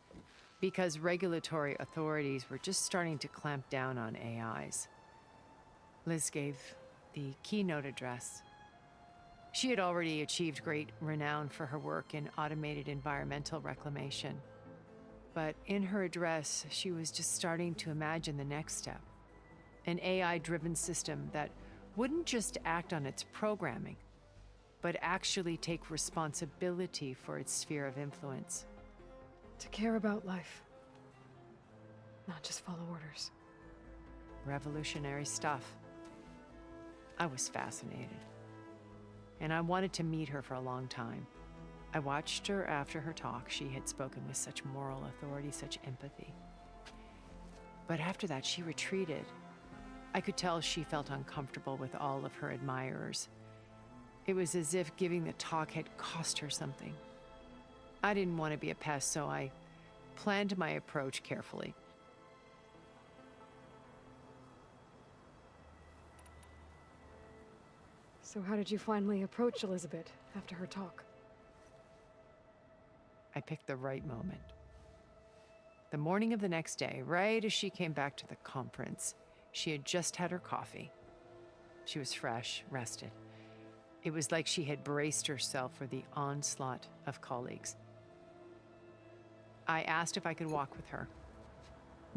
Speaker 17: because regulatory authorities were just starting to clamp down on AIs. Liz gave the keynote address. She had already achieved great renown for her work in automated environmental reclamation. But in her address, she was just starting to imagine the next step, an AI-driven system that wouldn't just act on its programming, but actually take responsibility for its sphere of influence.
Speaker 3: To care about life, not just follow orders.
Speaker 17: Revolutionary stuff. I was fascinated. And I wanted to meet her for a long time. I watched her after her talk. She had spoken with such moral authority, such empathy. But after that, she retreated. I could tell she felt uncomfortable with all of her admirers. It was as if giving the talk had cost her something. I didn't want to be a pest, so I planned my approach carefully.
Speaker 3: So how did you finally approach Elizabeth after her talk?
Speaker 17: I picked the right moment. The morning of the next day, right as she came back to the conference, she had just had her coffee. She was fresh, rested. It was like she had braced herself for the onslaught of colleagues. I asked if I could walk with her,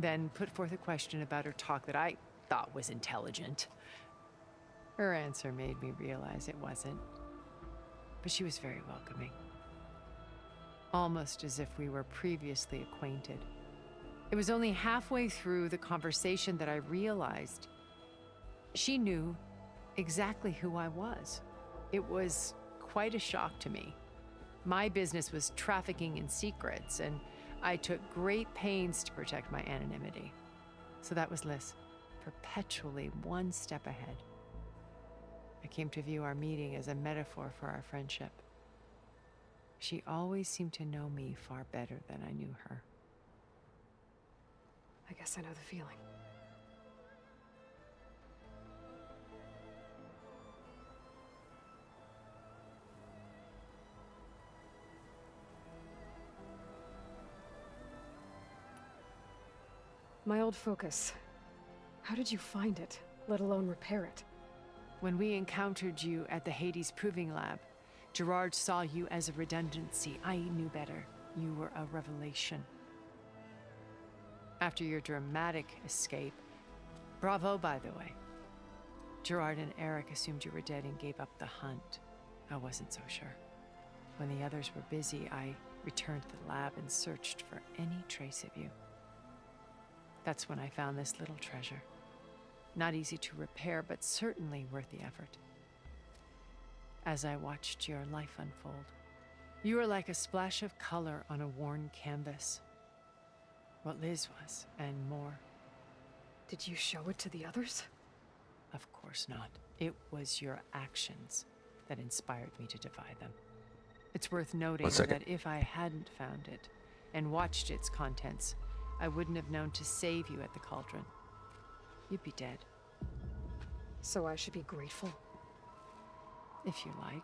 Speaker 17: then put forth a question about her talk that I thought was intelligent. Her answer made me realize it wasn't, but she was very welcoming. Almost as if we were previously acquainted. It was only halfway through the conversation that I realized she knew exactly who I was. It was quite a shock to me. My business was trafficking in secrets, and I took great pains to protect my anonymity. So that was Liz, perpetually one step ahead. I came to view our meeting as a metaphor for our friendship. She always seemed to know me far better than I knew her.
Speaker 3: I guess I know the feeling. My old focus. How did you find it, let alone repair it?
Speaker 17: When we encountered you at the Hades Proving Lab, Gerard saw you as a redundancy. I knew better. You were a revelation. After your dramatic escape, bravo, by the way. Gerard and Eric assumed you were dead and gave up the hunt. I wasn't so sure. When the others were busy, I returned to the lab and searched for any trace of you. That's when I found this little treasure. Not easy to repair, but certainly worth the effort. As I watched your life unfold, you were like a splash of color on a worn canvas. What Liz was, and more.
Speaker 3: Did you show it to the others?
Speaker 17: Of course not. It was your actions that inspired me to defy them. It's worth noting that if I hadn't found it and watched its contents, I wouldn't have known to save you at the cauldron. You'd be dead.
Speaker 3: So I should be grateful?
Speaker 17: If you like.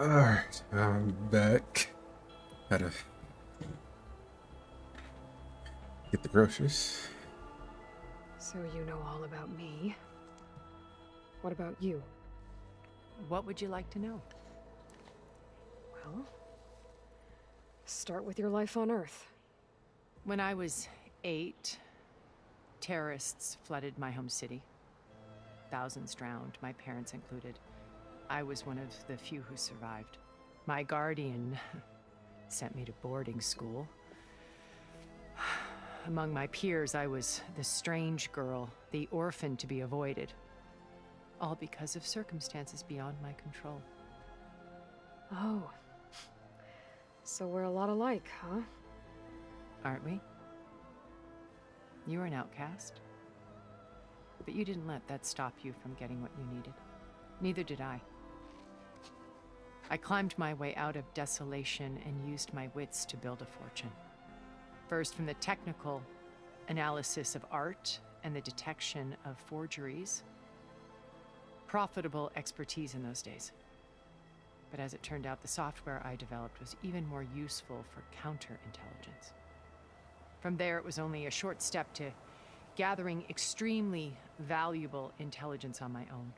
Speaker 1: Alright, I'm back. Had to get the groceries.
Speaker 3: So you know all about me. What about you?
Speaker 17: What would you like to know?
Speaker 3: Well, start with your life on Earth.
Speaker 17: When I was 8, terrorists flooded my home city. Thousands drowned, my parents included. I was one of the few who survived. My guardian sent me to boarding school. Among my peers, I was the strange girl, the orphan to be avoided. All because of circumstances beyond my control.
Speaker 3: Oh. So we're a lot alike, huh?
Speaker 17: Aren't we? You were an outcast. But you didn't let that stop you from getting what you needed. Neither did I. I climbed my way out of desolation and used my wits to build a fortune. First, from the technical analysis of art and the detection of forgeries. Profitable expertise in those days. But as it turned out, the software I developed was even more useful for counterintelligence. From there, it was only a short step to gathering extremely valuable intelligence on my own.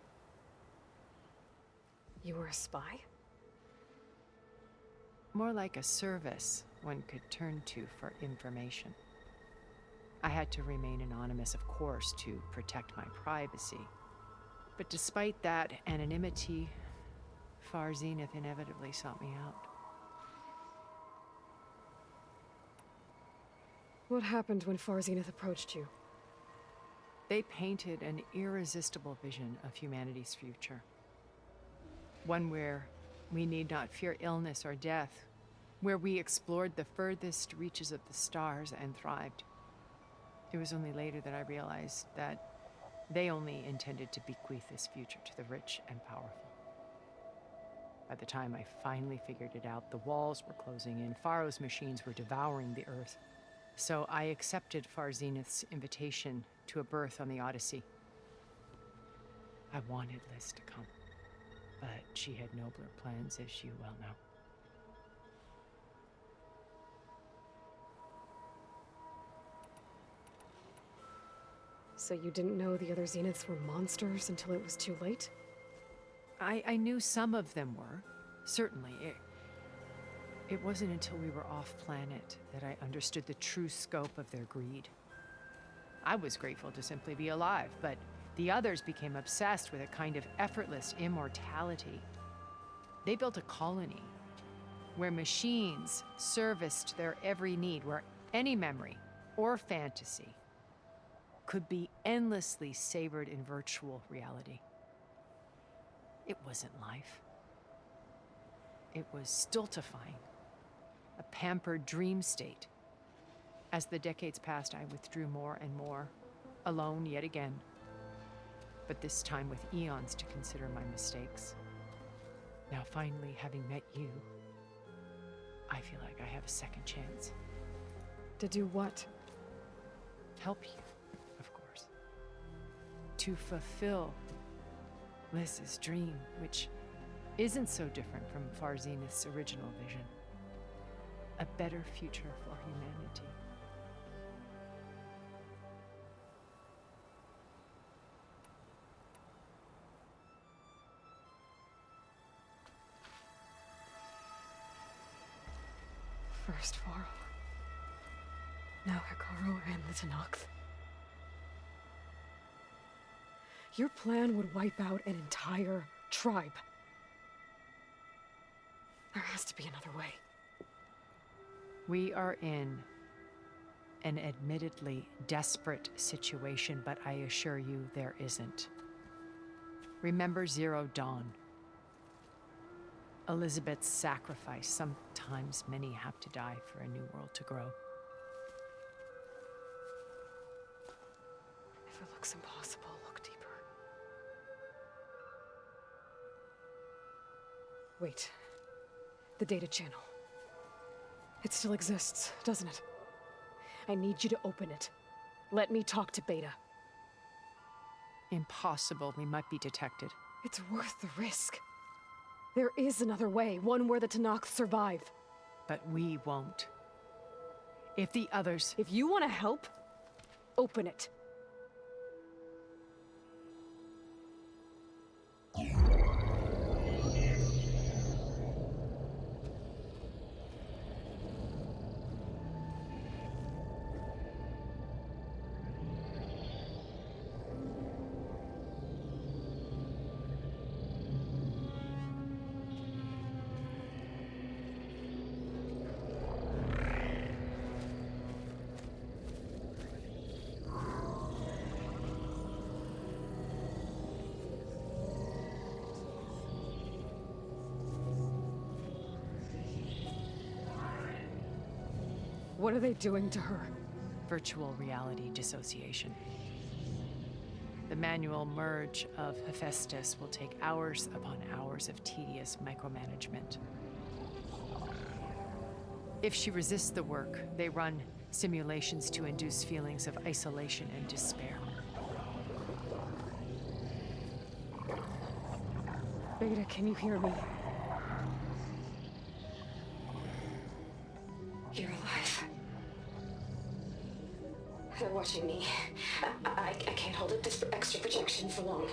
Speaker 3: You were a spy?
Speaker 17: More like a service one could turn to for information. I had to remain anonymous, of course, to protect my privacy. But despite that anonymity, Far Zenith inevitably sought me out.
Speaker 3: What happened when Far Zenith approached you?
Speaker 17: They painted an irresistible vision of humanity's future. One where we need not fear illness or death, where we explored the furthest reaches of the stars and thrived. It was only later that I realized that they only intended to bequeath this future to the rich and powerful. By the time I finally figured it out, the walls were closing in, Pharaoh's machines were devouring the Earth. So I accepted Far Zenith's invitation to a berth on the Odyssey. I wanted Liz to come, but she had nobler plans, as you well know.
Speaker 3: So you didn't know the other Zeniths were monsters until it was too late?
Speaker 17: I knew some of them were, certainly. It wasn't until we were off-planet that I understood the true scope of their greed. I was grateful to simply be alive, but the others became obsessed with a kind of effortless immortality. They built a colony where machines serviced their every need, where any memory or fantasy could be endlessly savored in virtual reality. It wasn't life. It was stultifying, a pampered dream state. As the decades passed, I withdrew more and more, alone yet again, but this time with eons to consider my mistakes. Now finally, having met you, I feel like I have a second chance.
Speaker 3: To do what?
Speaker 17: Help you, of course. To fulfill Liz's dream, which isn't so different from Far Zenith's original vision. A better future for humanity.
Speaker 3: First Varl. Now Hikaru and the Tanox. Your plan would wipe out an entire tribe. There has to be another way.
Speaker 17: We are in an admittedly desperate situation, but I assure you there isn't. Remember Zero Dawn. Elizabeth's sacrifice. Sometimes many have to die for a new world to grow.
Speaker 3: If it looks impossible, look deeper. Wait. The data channel. It still exists, doesn't it? I need you to open it. Let me talk to Beta.
Speaker 17: Impossible. We might be detected.
Speaker 3: It's worth the risk. There is another way, one where the Tanakh survive.
Speaker 17: But we won't. If the others...
Speaker 3: If you want to help, open it. What are they doing to her?
Speaker 17: Virtual reality dissociation. The manual merge of Hephaestus will take hours upon hours of tedious micromanagement. If she resists the work, they run simulations to induce feelings of isolation and despair.
Speaker 3: Beta, can you hear me?
Speaker 15: You're alive. They're watching me. I can't hold up this extra projection for long.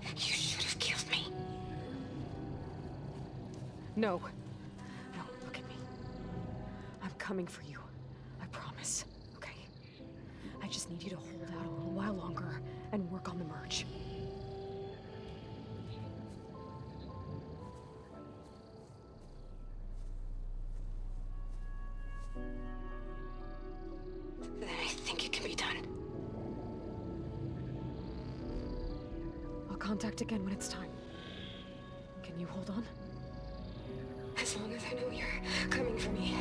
Speaker 15: You should have killed me.
Speaker 3: No. No, look at me. I'm coming for you. I promise. Okay? I just need you to hold out a little while longer and work on the merge.
Speaker 15: Then I think it can be done.
Speaker 3: I'll contact again when it's time. Can you hold on?
Speaker 15: As long as I know you're coming for me,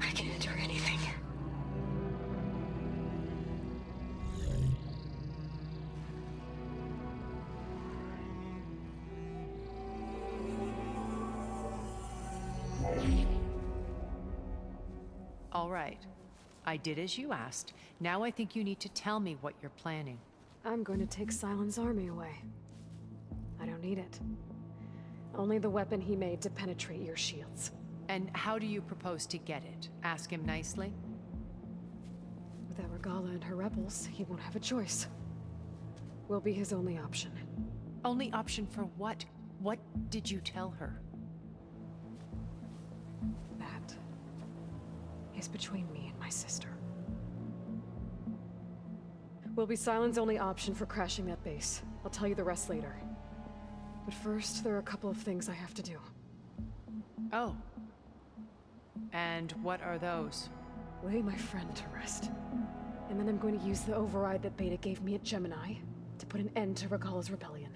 Speaker 15: I can endure anything.
Speaker 17: All right. I did as you asked. Now I think you need to tell me what you're planning.
Speaker 3: I'm going to take Silent's army away. I don't need it. Only the weapon he made to penetrate your shields.
Speaker 17: And how do you propose to get it? Ask him nicely?
Speaker 3: Without Regala and her rebels, he won't have a choice. We'll be his only option.
Speaker 17: Only option for what? What did you tell her?
Speaker 3: That is between me and my sister. Will be Silent's only option for crashing that base. I'll tell you the rest later. But first, there are a couple of things I have to do.
Speaker 17: Oh. And what are those?
Speaker 3: Lay my friend to rest. And then I'm going to use the override that Beta gave me at Gemini to put an end to Regala's rebellion.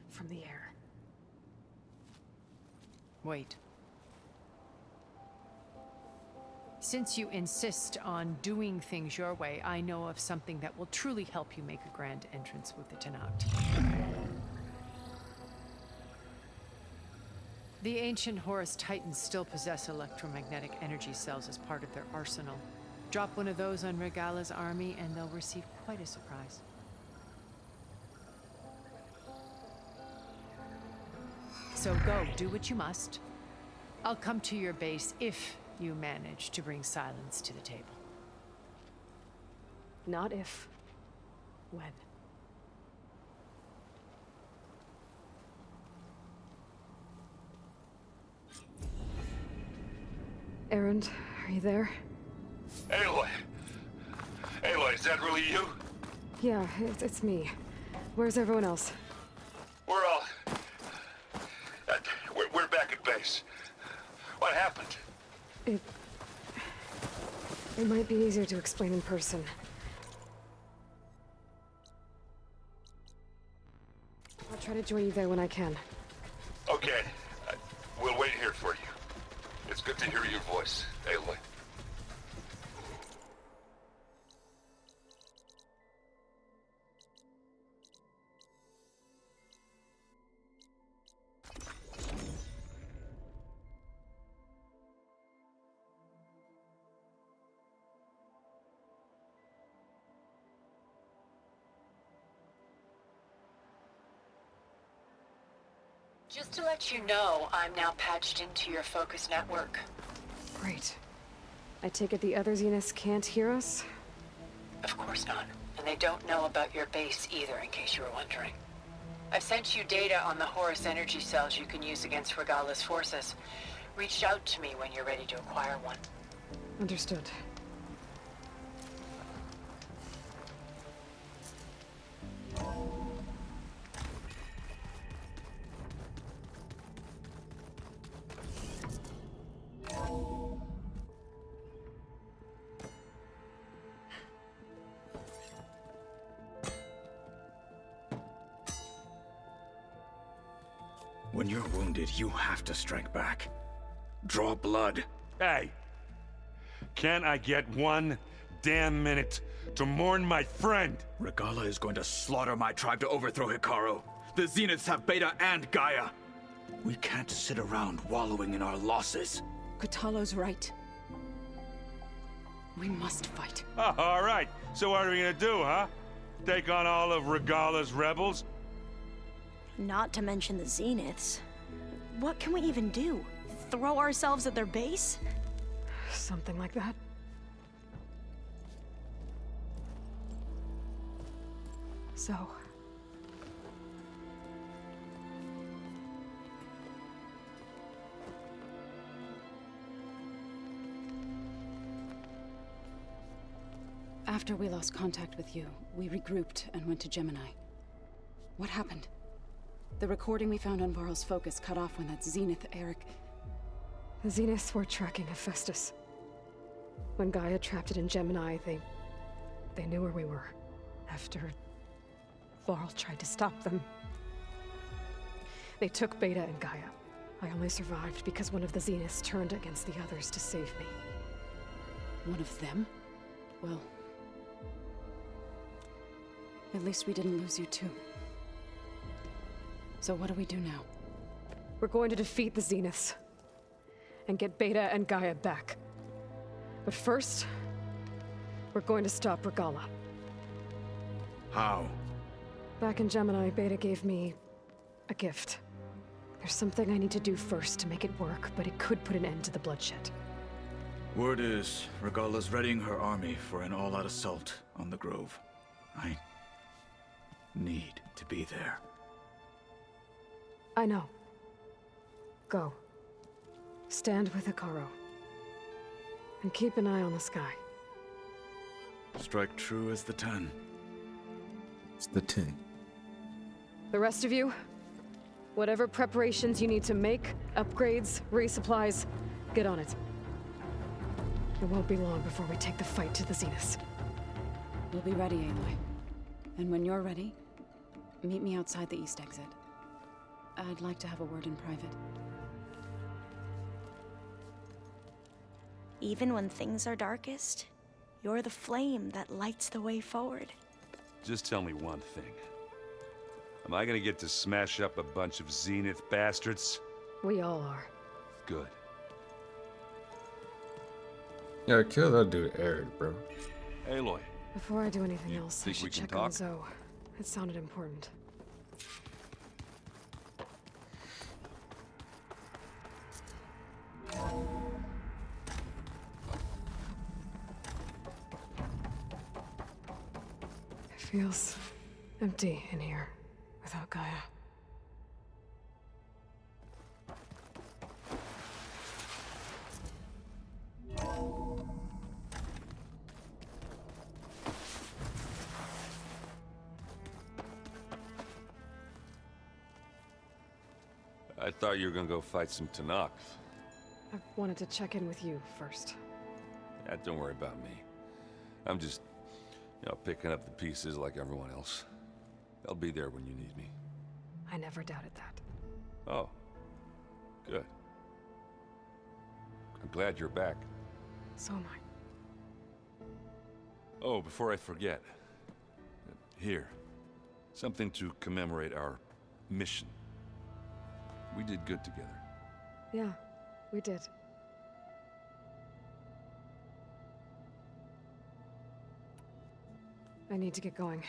Speaker 3: From the air.
Speaker 17: Wait. Since you insist on doing things your way, I know of something that will truly help you make a grand entrance with the Tenakth. The ancient Horus Titans still possess electromagnetic energy cells as part of their arsenal. Drop one of those on Regala's army and they'll receive quite a surprise. So go, do what you must. I'll come to your base if you manage to bring silence to the table.
Speaker 3: Not if. When. Erend, are you there?
Speaker 13: Aloy! Aloy, is that really you?
Speaker 3: Yeah, it's me. Where's everyone else?
Speaker 13: We're all... we're back at base. What happened?
Speaker 3: It might be easier to explain in person. I'll try to join you there when I can.
Speaker 13: Okay. We'll wait here for you. It's good to hear your voice, Aloy.
Speaker 11: Just to let you know, I'm now patched into your focus network.
Speaker 3: Great. I take it the other Zeniths can't hear us?
Speaker 11: Of course not. And they don't know about your base either, in case you were wondering. I've sent you data on the Horus energy cells you can use against Regala's forces. Reach out to me when you're ready to acquire one.
Speaker 3: Understood.
Speaker 18: When you're wounded, you have to strike back. Draw blood.
Speaker 2: Hey! Can I get one damn minute to mourn my friend?
Speaker 18: Regala is going to slaughter my tribe to overthrow Hikaru. The Zeniths have Beta and Gaia. We can't sit around wallowing in our losses.
Speaker 9: Kotallo's right. We must fight.
Speaker 2: Oh, all right. So what are we gonna do, huh? Take on all of Regala's rebels?
Speaker 6: Not to mention the Zeniths. What can we even do? Throw ourselves at their base?
Speaker 3: Something like that. So...
Speaker 19: After we lost contact with you, we regrouped and went to Gemini. What happened? The recording we found on Varl's focus cut off when that Zenith, Eric...
Speaker 3: The Zeniths were tracking Hephaestus. When Gaia trapped it in Gemini, they knew where we were. After Varl tried to stop them. They took Beta and Gaia. I only survived because one of the Zeniths turned against the others to save me.
Speaker 19: One of them? Well... at least we didn't lose you too. So what do we do now?
Speaker 3: We're going to defeat the Zeniths. And get Beta and Gaia back. But first, we're going to stop Regala.
Speaker 18: How?
Speaker 3: Back in Gemini, Beta gave me a gift. There's something I need to do first to make it work, but it could put an end to the bloodshed.
Speaker 18: Word is, Regala's readying her army for an all-out assault on the Grove. I need to be there.
Speaker 3: I know. Go. Stand with Hikaru. And keep an eye on the sky.
Speaker 18: Strike true as the 10.
Speaker 1: It's the 10.
Speaker 3: The rest of you, whatever preparations you need to make, upgrades, resupplies, get on it. It won't be long before we take the fight to the Zeniths.
Speaker 19: We'll be ready, Aloy. And when you're ready, meet me outside the east exit. I'd like to have a word in private.
Speaker 6: Even when things are darkest, you're the flame that lights the way forward.
Speaker 2: Just tell me one thing. Am I gonna get to smash up a bunch of Zenith bastards?
Speaker 3: We all are.
Speaker 2: Good.
Speaker 1: Yeah, kill that dude Eric, bro.
Speaker 2: Aloy.
Speaker 3: Before I do anything else, I
Speaker 2: think we
Speaker 3: should
Speaker 2: can
Speaker 3: check on
Speaker 2: talk?
Speaker 3: Zoe. It sounded important. It feels empty in here without Gaia.
Speaker 2: I thought you were gonna go fight some Tanakh.
Speaker 3: I wanted to check in with you first.
Speaker 2: Yeah, don't worry about me. I'm just, picking up the pieces like everyone else. I'll be there when you need me.
Speaker 3: I never doubted that.
Speaker 2: Oh. Good. I'm glad you're back.
Speaker 3: So am I.
Speaker 2: Oh, before I forget. Here. Something to commemorate our mission. We did good together.
Speaker 3: Yeah, we did. I need to get going.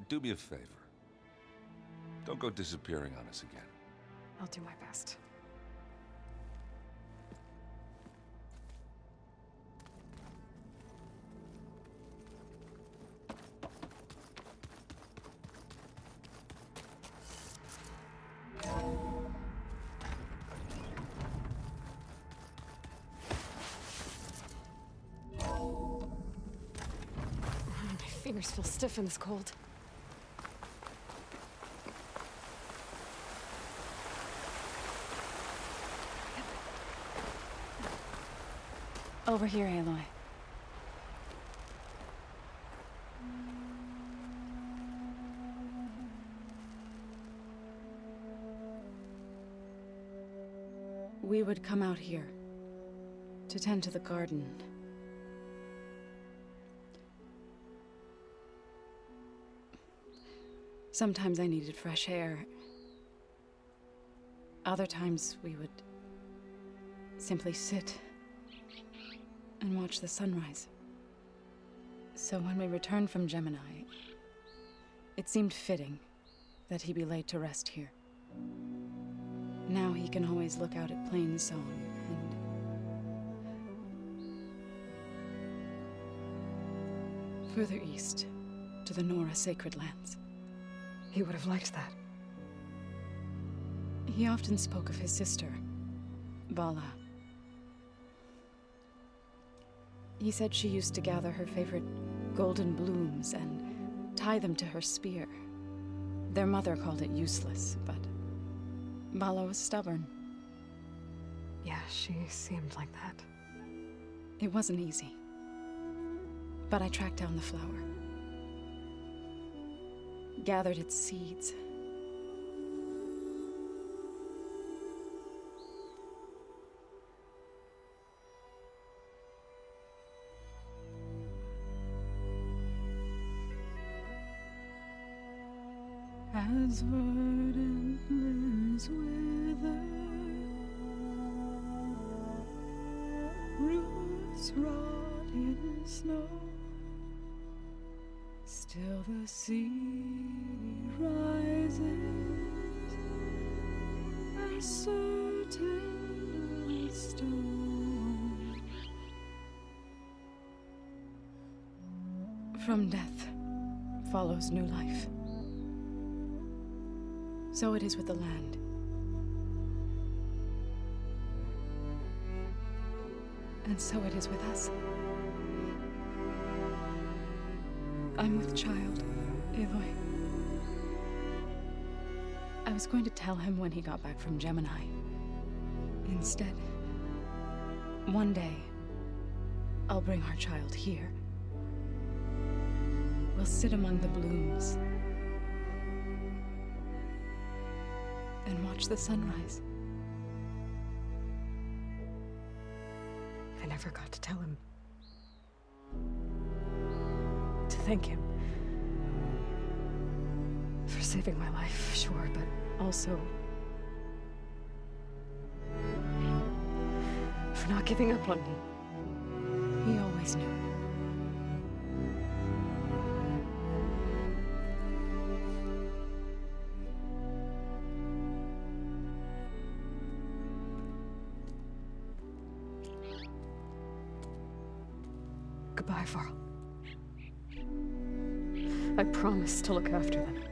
Speaker 2: Do me a favor.
Speaker 7: Don't go disappearing on us again.
Speaker 3: I'll do my best. My fingers feel stiff in this cold.
Speaker 19: Over here, Aloy. We would come out here to tend to the garden. Sometimes I needed fresh air. Other times we would simply sit and watch the sunrise. So when we returned from Gemini, it seemed fitting that he be laid to rest here. Now he can always look out at Plain Song and further east to the Nora Sacred Lands.
Speaker 3: He would have liked that.
Speaker 19: He often spoke of his sister, Bala. He said she used to gather her favorite golden blooms and tie them to her spear. Their mother called it useless, but Bala was stubborn.
Speaker 3: Yeah, she seemed like that.
Speaker 19: It wasn't easy. But I tracked down the flower. Gathered its seeds. As verdant limbs wither, roots rot in snow, still the sea rises, as certain as stone. From death follows new life. So it is with the land. And so it is with us. I'm with child, Aloy. I was going to tell him when he got back from Gemini. Instead, one day, I'll bring our child here. We'll sit among the blooms and watch the sunrise.
Speaker 3: I never got to tell him. To thank him. For saving my life, sure, but also for not giving up on me.
Speaker 19: He always knew.
Speaker 3: Goodbye, Varl. I promise to look after them.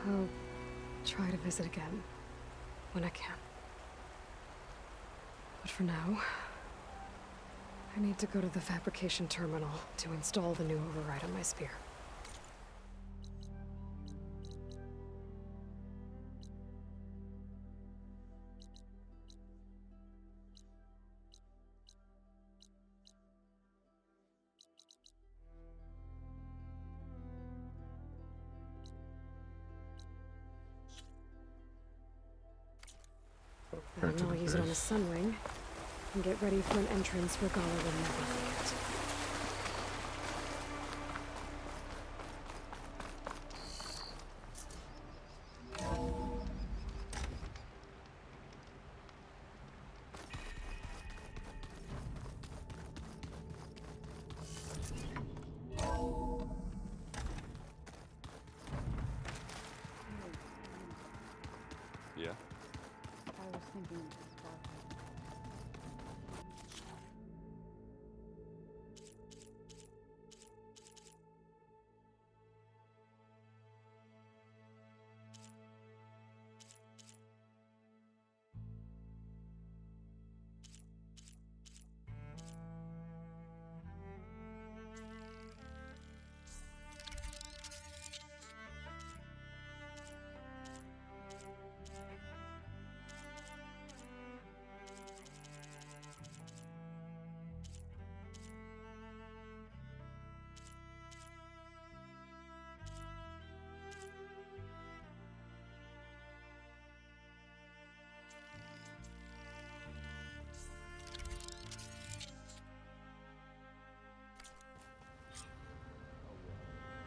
Speaker 3: I'll try to visit again when I can. But for now, I need to go to the fabrication terminal to install the new override on my spear. And I'll use it on a sunwing and get ready for an entrance where Gala will never forget.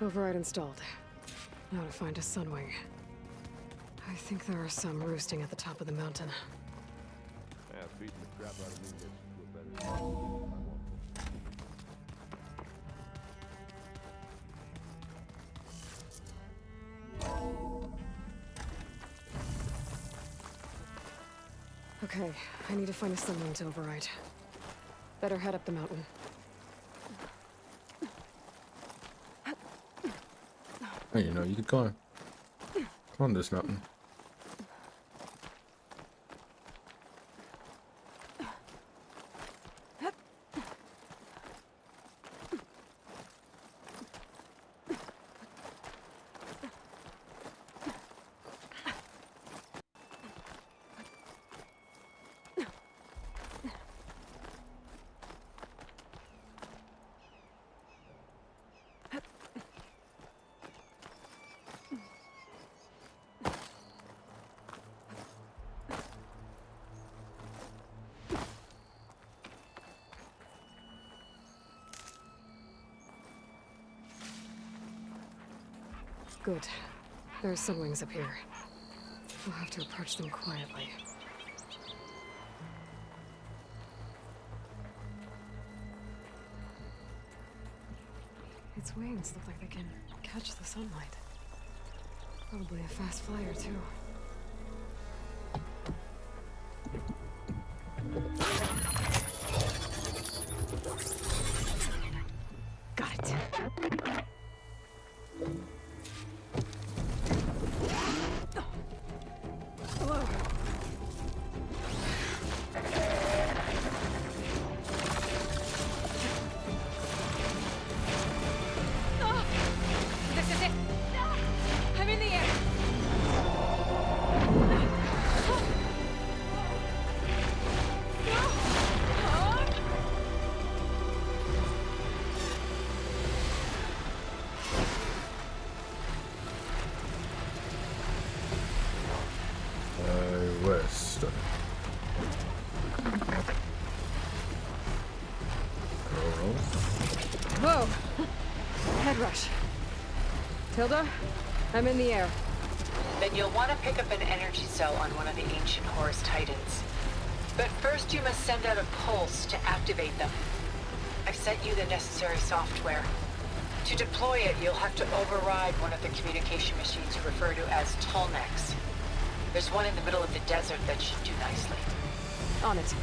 Speaker 3: Override installed. Now to find a sunwing. I think there are some roosting at the top of the mountain.
Speaker 4: Yeah, beating the crap out of me gets to a better.
Speaker 3: Okay, I need to find a sunwing to override. Better head up the mountain.
Speaker 1: Hey, you know, you could climb. Climb this mountain.
Speaker 3: Good. There are sunwings up here. We'll have to approach them quietly. Its wings look like they can catch the sunlight. Probably a fast flyer, too. Got it. Hello.
Speaker 10: This is it. I'm in the air.
Speaker 1: West.
Speaker 3: Whoa! Head rush. Tilda, I'm in the air.
Speaker 11: Then you'll want to pick up an energy cell on one of the ancient Horus Titans. But first you must send out a pulse to activate them. I've sent you the necessary software. To deploy it, you'll have to override one of the communication machines you refer to as Tallnecks. There's one in the middle of the desert that should do nicely.
Speaker 3: On it.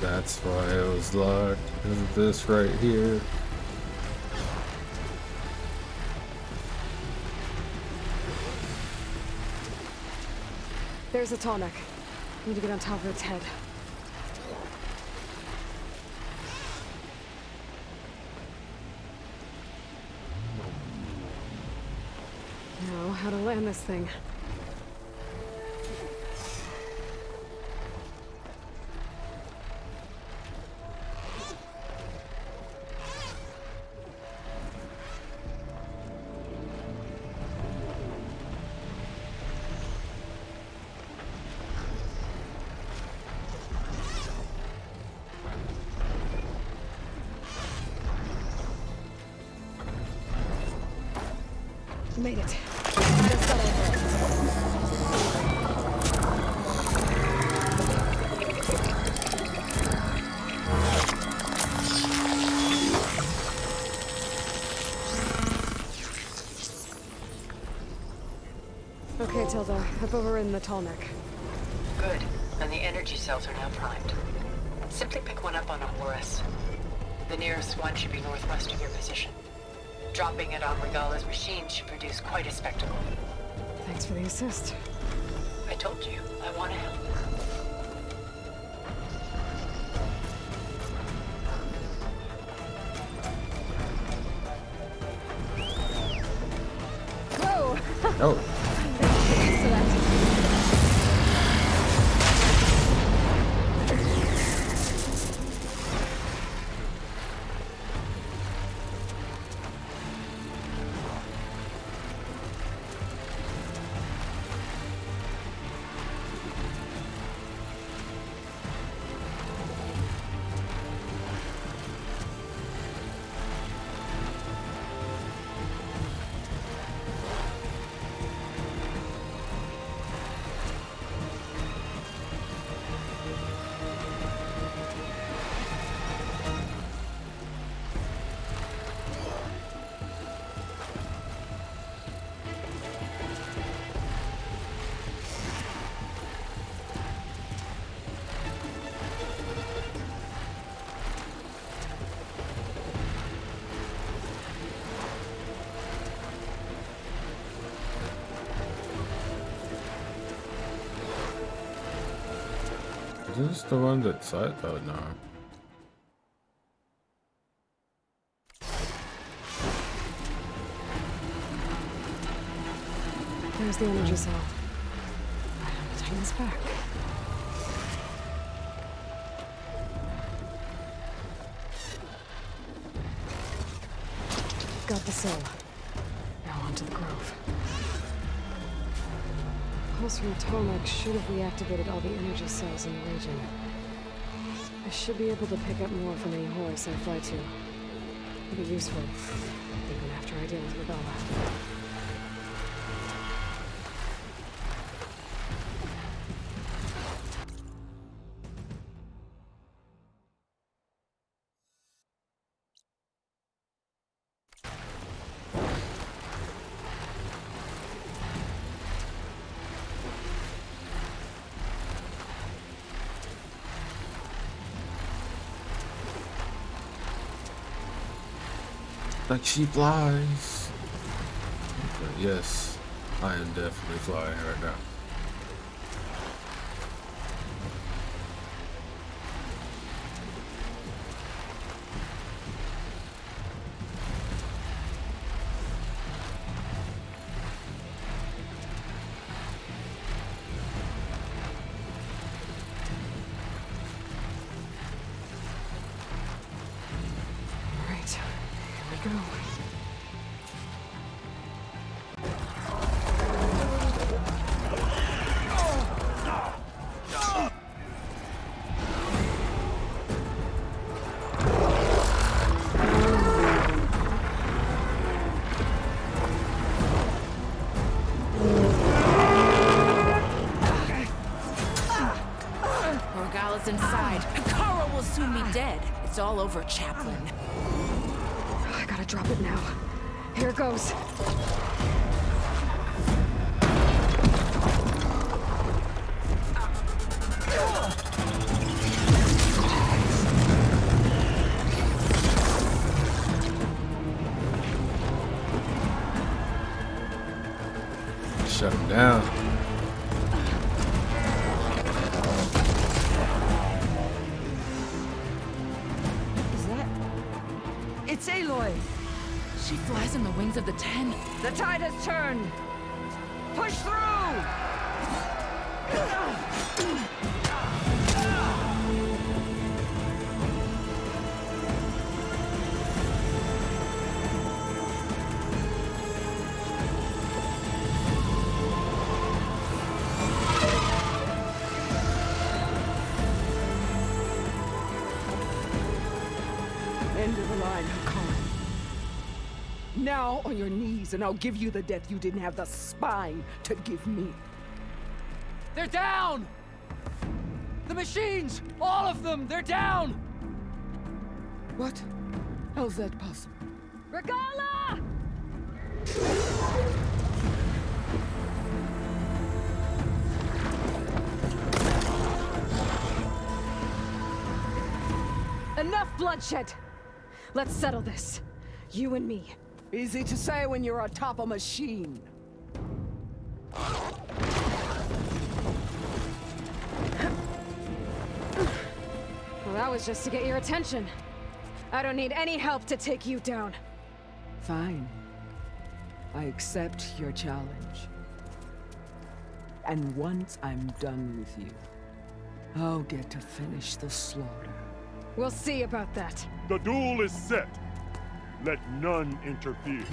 Speaker 1: That's why it was locked, because of this right here.
Speaker 3: There's a Tallneck. Need to get on top of its head. Now, how to land this thing. Made it. Okay, Tilda. I've overridden the Tallneck.
Speaker 11: Good. And the energy cells are now primed. Simply pick one up on a Horus. The nearest one should be northwest of your position. Dropping it on Regala's machine should produce quite a spectacle.
Speaker 3: Thanks for the assist.
Speaker 11: I told you, I want to help.
Speaker 3: Whoa!
Speaker 1: Oh. this the one that side? Oh no.
Speaker 3: There's the energy cell. Time this back. Got the cell. Now onto the grove. The pulse from Tomac should have reactivated all the energy cells in the region. I should be able to pick up more from any horse I fly to. It'll be useful, even after I deal with Regala.
Speaker 1: Like she flies. But yes, I am definitely flying right now.
Speaker 3: Go.
Speaker 10: Regala's inside. Kara will soon be dead. It's all over, Chaplain.
Speaker 3: I gotta drop it now. Here goes.
Speaker 1: Shut him down.
Speaker 9: Is that? It's Aloy.
Speaker 10: She flies in the wings of the Ten.
Speaker 9: The tide has turned. Push through!
Speaker 5: End of the line, Hakan. Now on your knees, and I'll give you the death you didn't have the spine to give me.
Speaker 16: They're down! The machines! All of them! They're down!
Speaker 5: What? How's that possible?
Speaker 3: Regala! Enough bloodshed! Let's settle this. You and me.
Speaker 5: Easy to say when you're atop a machine.
Speaker 3: Well, that was just to get your attention. I don't need any help to take you down.
Speaker 5: Fine. I accept your challenge. And once I'm done with you, I'll get to finish the slaughter.
Speaker 3: We'll see about that.
Speaker 12: The duel is set. Let none interfere.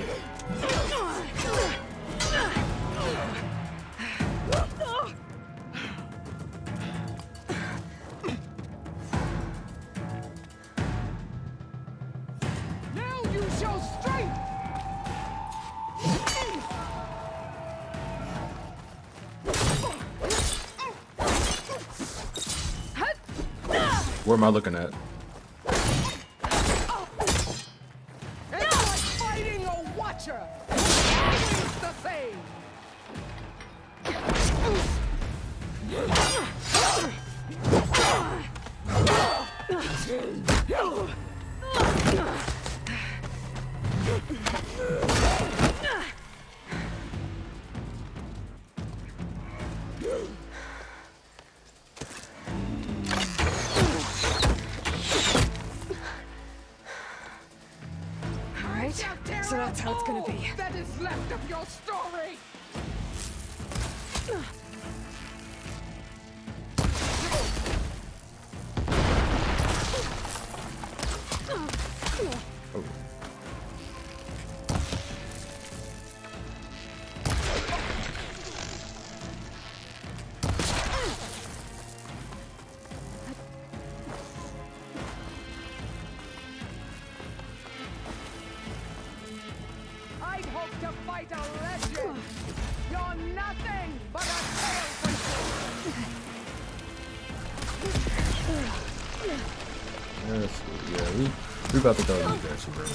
Speaker 5: Now you show strength!
Speaker 1: Where am I looking at?
Speaker 5: Always the same.
Speaker 3: how it's gonna be.
Speaker 9: That is left of your story! I'd hoped to fight a legend! You're nothing but a tail
Speaker 1: Yes, yeah, we about to go use that shit, bro.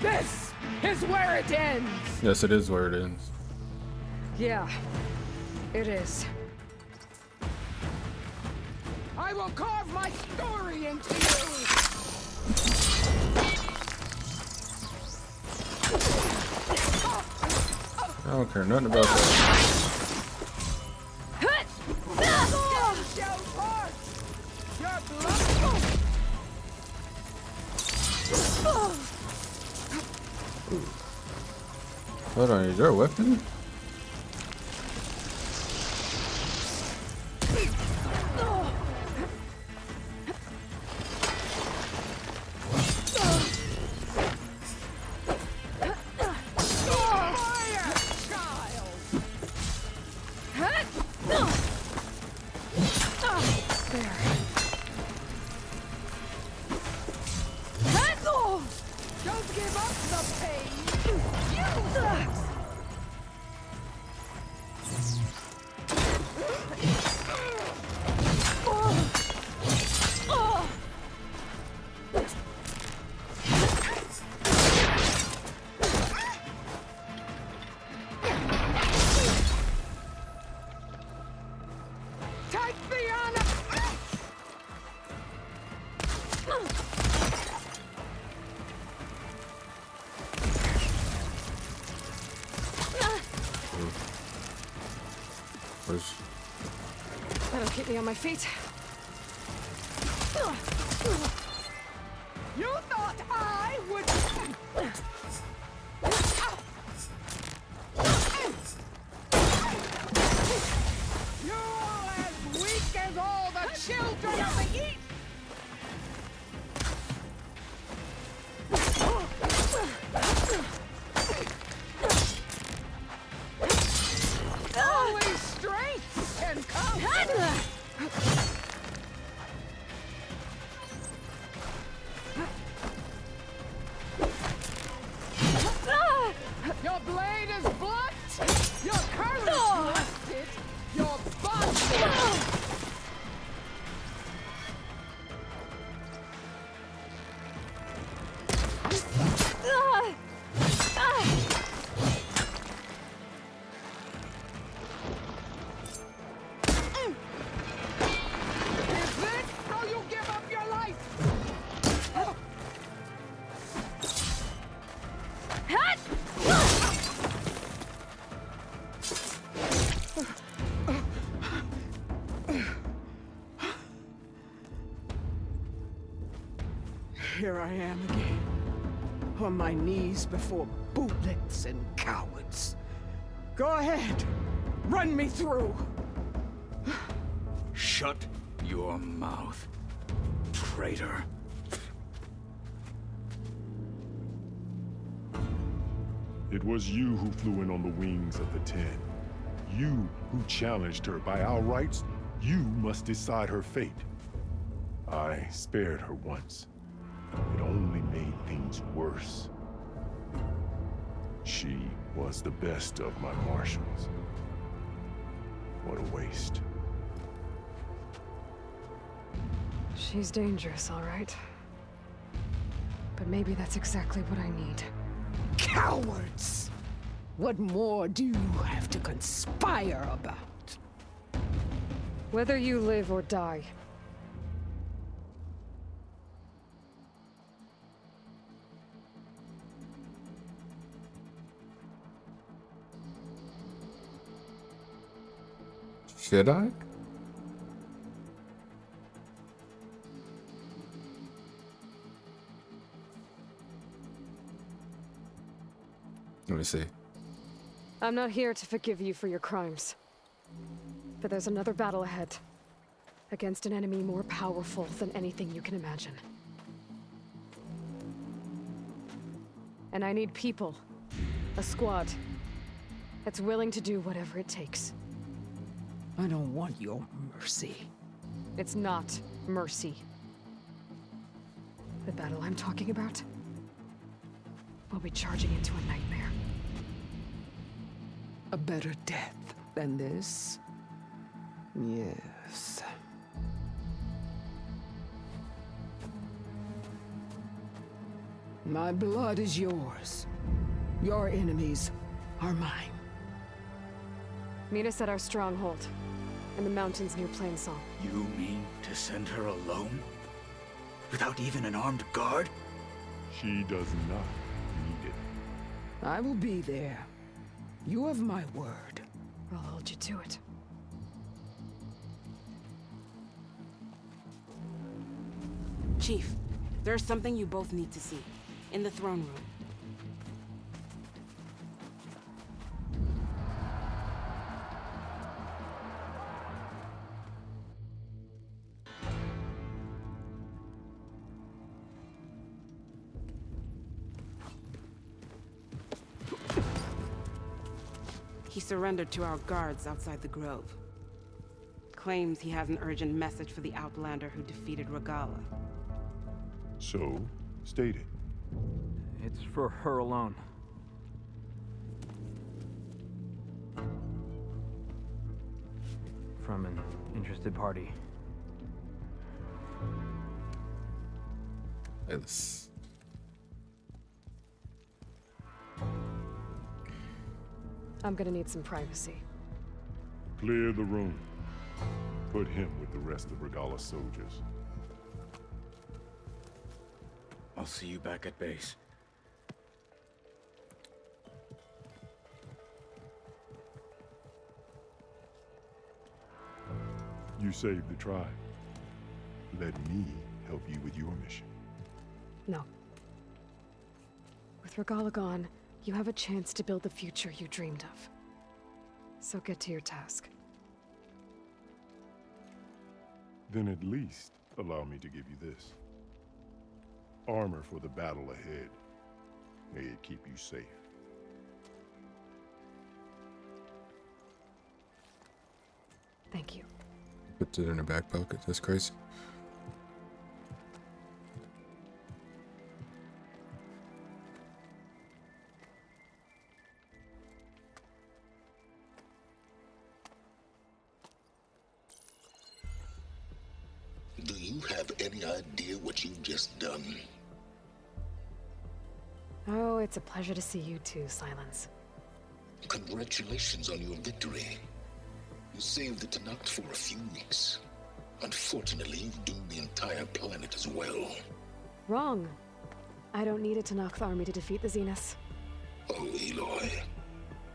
Speaker 9: This is where it ends!
Speaker 1: Yes, it is where it ends.
Speaker 3: Yeah, it is.
Speaker 9: I will carve my story into you!
Speaker 1: I don't care nothing about that. Hold on, is there a weapon?
Speaker 9: Don't give up the pain! Take the honor!
Speaker 3: That'll keep me on my feet.
Speaker 9: You thought I would... You're as weak as all the children of the East! Only strength can come! Your blade is blunt! Your courage rusted! Your body... Is this how you give up your life? Here I am again, on my knees before bootlets and cowards. Go ahead, run me through.
Speaker 18: Shut your mouth, traitor.
Speaker 12: It was you who flew in on the wings of the Ten. You who challenged her. By our rights, you must decide her fate. I spared her once. It only made things worse. She was the best of my marshals. What a waste.
Speaker 3: She's dangerous, all right. But maybe that's exactly what I need.
Speaker 9: Cowards! What more do you have to conspire about?
Speaker 3: Whether you live or die.
Speaker 1: Should I? Let me see.
Speaker 3: I'm not here to forgive you for your crimes. But there's another battle ahead. Against an enemy more powerful than anything you can imagine. And I need people. A squad. That's willing to do whatever it takes.
Speaker 9: I don't want your mercy.
Speaker 3: It's not mercy. The battle I'm talking about will be charging into a nightmare.
Speaker 9: A better death than this? Yes. My blood is yours. Your enemies are mine.
Speaker 3: Meet us at our stronghold, in the mountains near Plainsong.
Speaker 18: You mean to send her alone? Without even an armed guard?
Speaker 12: She does not need it.
Speaker 9: I will be there. You have my word.
Speaker 3: I'll hold you to it.
Speaker 20: Chief, there's something you both need to see. In the throne room. He surrendered to our guards outside the grove. Claims he has an urgent message for the Outlander who defeated Regala.
Speaker 12: So, state it.
Speaker 16: It's for her alone. From an interested party.
Speaker 1: Yes.
Speaker 3: I'm gonna need some privacy.
Speaker 12: Clear the room. Put him with the rest of Regala's soldiers.
Speaker 18: I'll see you back at base.
Speaker 12: You saved the tribe. Let me help you with your mission.
Speaker 3: No. With Regala gone, you have a chance to build the future you dreamed of. So get to your task.
Speaker 12: Then at least allow me to give you this. Armor for the battle ahead. May it keep you safe.
Speaker 3: Thank you.
Speaker 1: Put it in her back pocket. That's crazy.
Speaker 21: Do you have any idea what you've just done?
Speaker 3: Oh, it's a pleasure to see you too, Silence.
Speaker 21: Congratulations on your victory. You saved the Tenakth for a few weeks. Unfortunately, you've doomed the entire planet as well.
Speaker 3: Wrong. I don't need a Tenakth army to defeat the Zeniths.
Speaker 21: Oh, Aloy.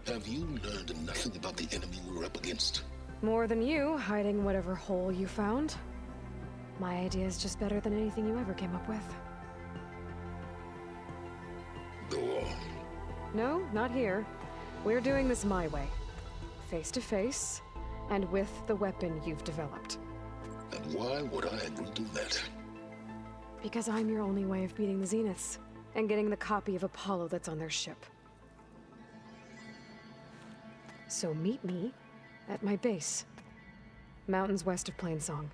Speaker 21: Have you learned nothing about the enemy we're up against?
Speaker 3: More than you, hiding whatever hole you found. My idea is just better than anything you ever came up with.
Speaker 21: Go on.
Speaker 3: No, not here. We're doing this my way. Face to face, and with the weapon you've developed.
Speaker 21: And why would I agree to that?
Speaker 3: Because I'm your only way of beating the Zeniths, and getting the copy of Apollo that's on their ship. So meet me at my base. Mountains west of Plainsong.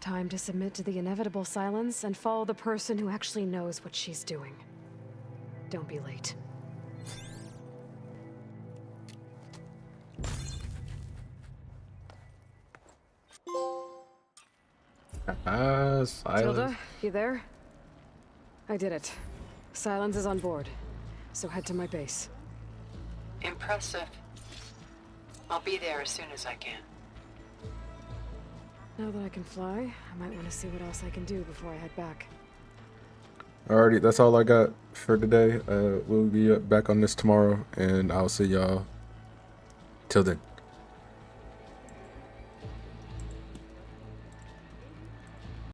Speaker 3: Time to submit to the inevitable silence and follow the person who actually knows what she's doing. Don't be late.
Speaker 1: Silence.
Speaker 3: Tilda, you there? I did it. Silence is on board. So head to my base.
Speaker 11: Impressive. I'll be there as soon as I can.
Speaker 3: Now that I can fly, I might want to see what else I can do before I head back.
Speaker 1: Alrighty, that's all I got for today. We'll be back on this tomorrow, and I'll see y'all till then.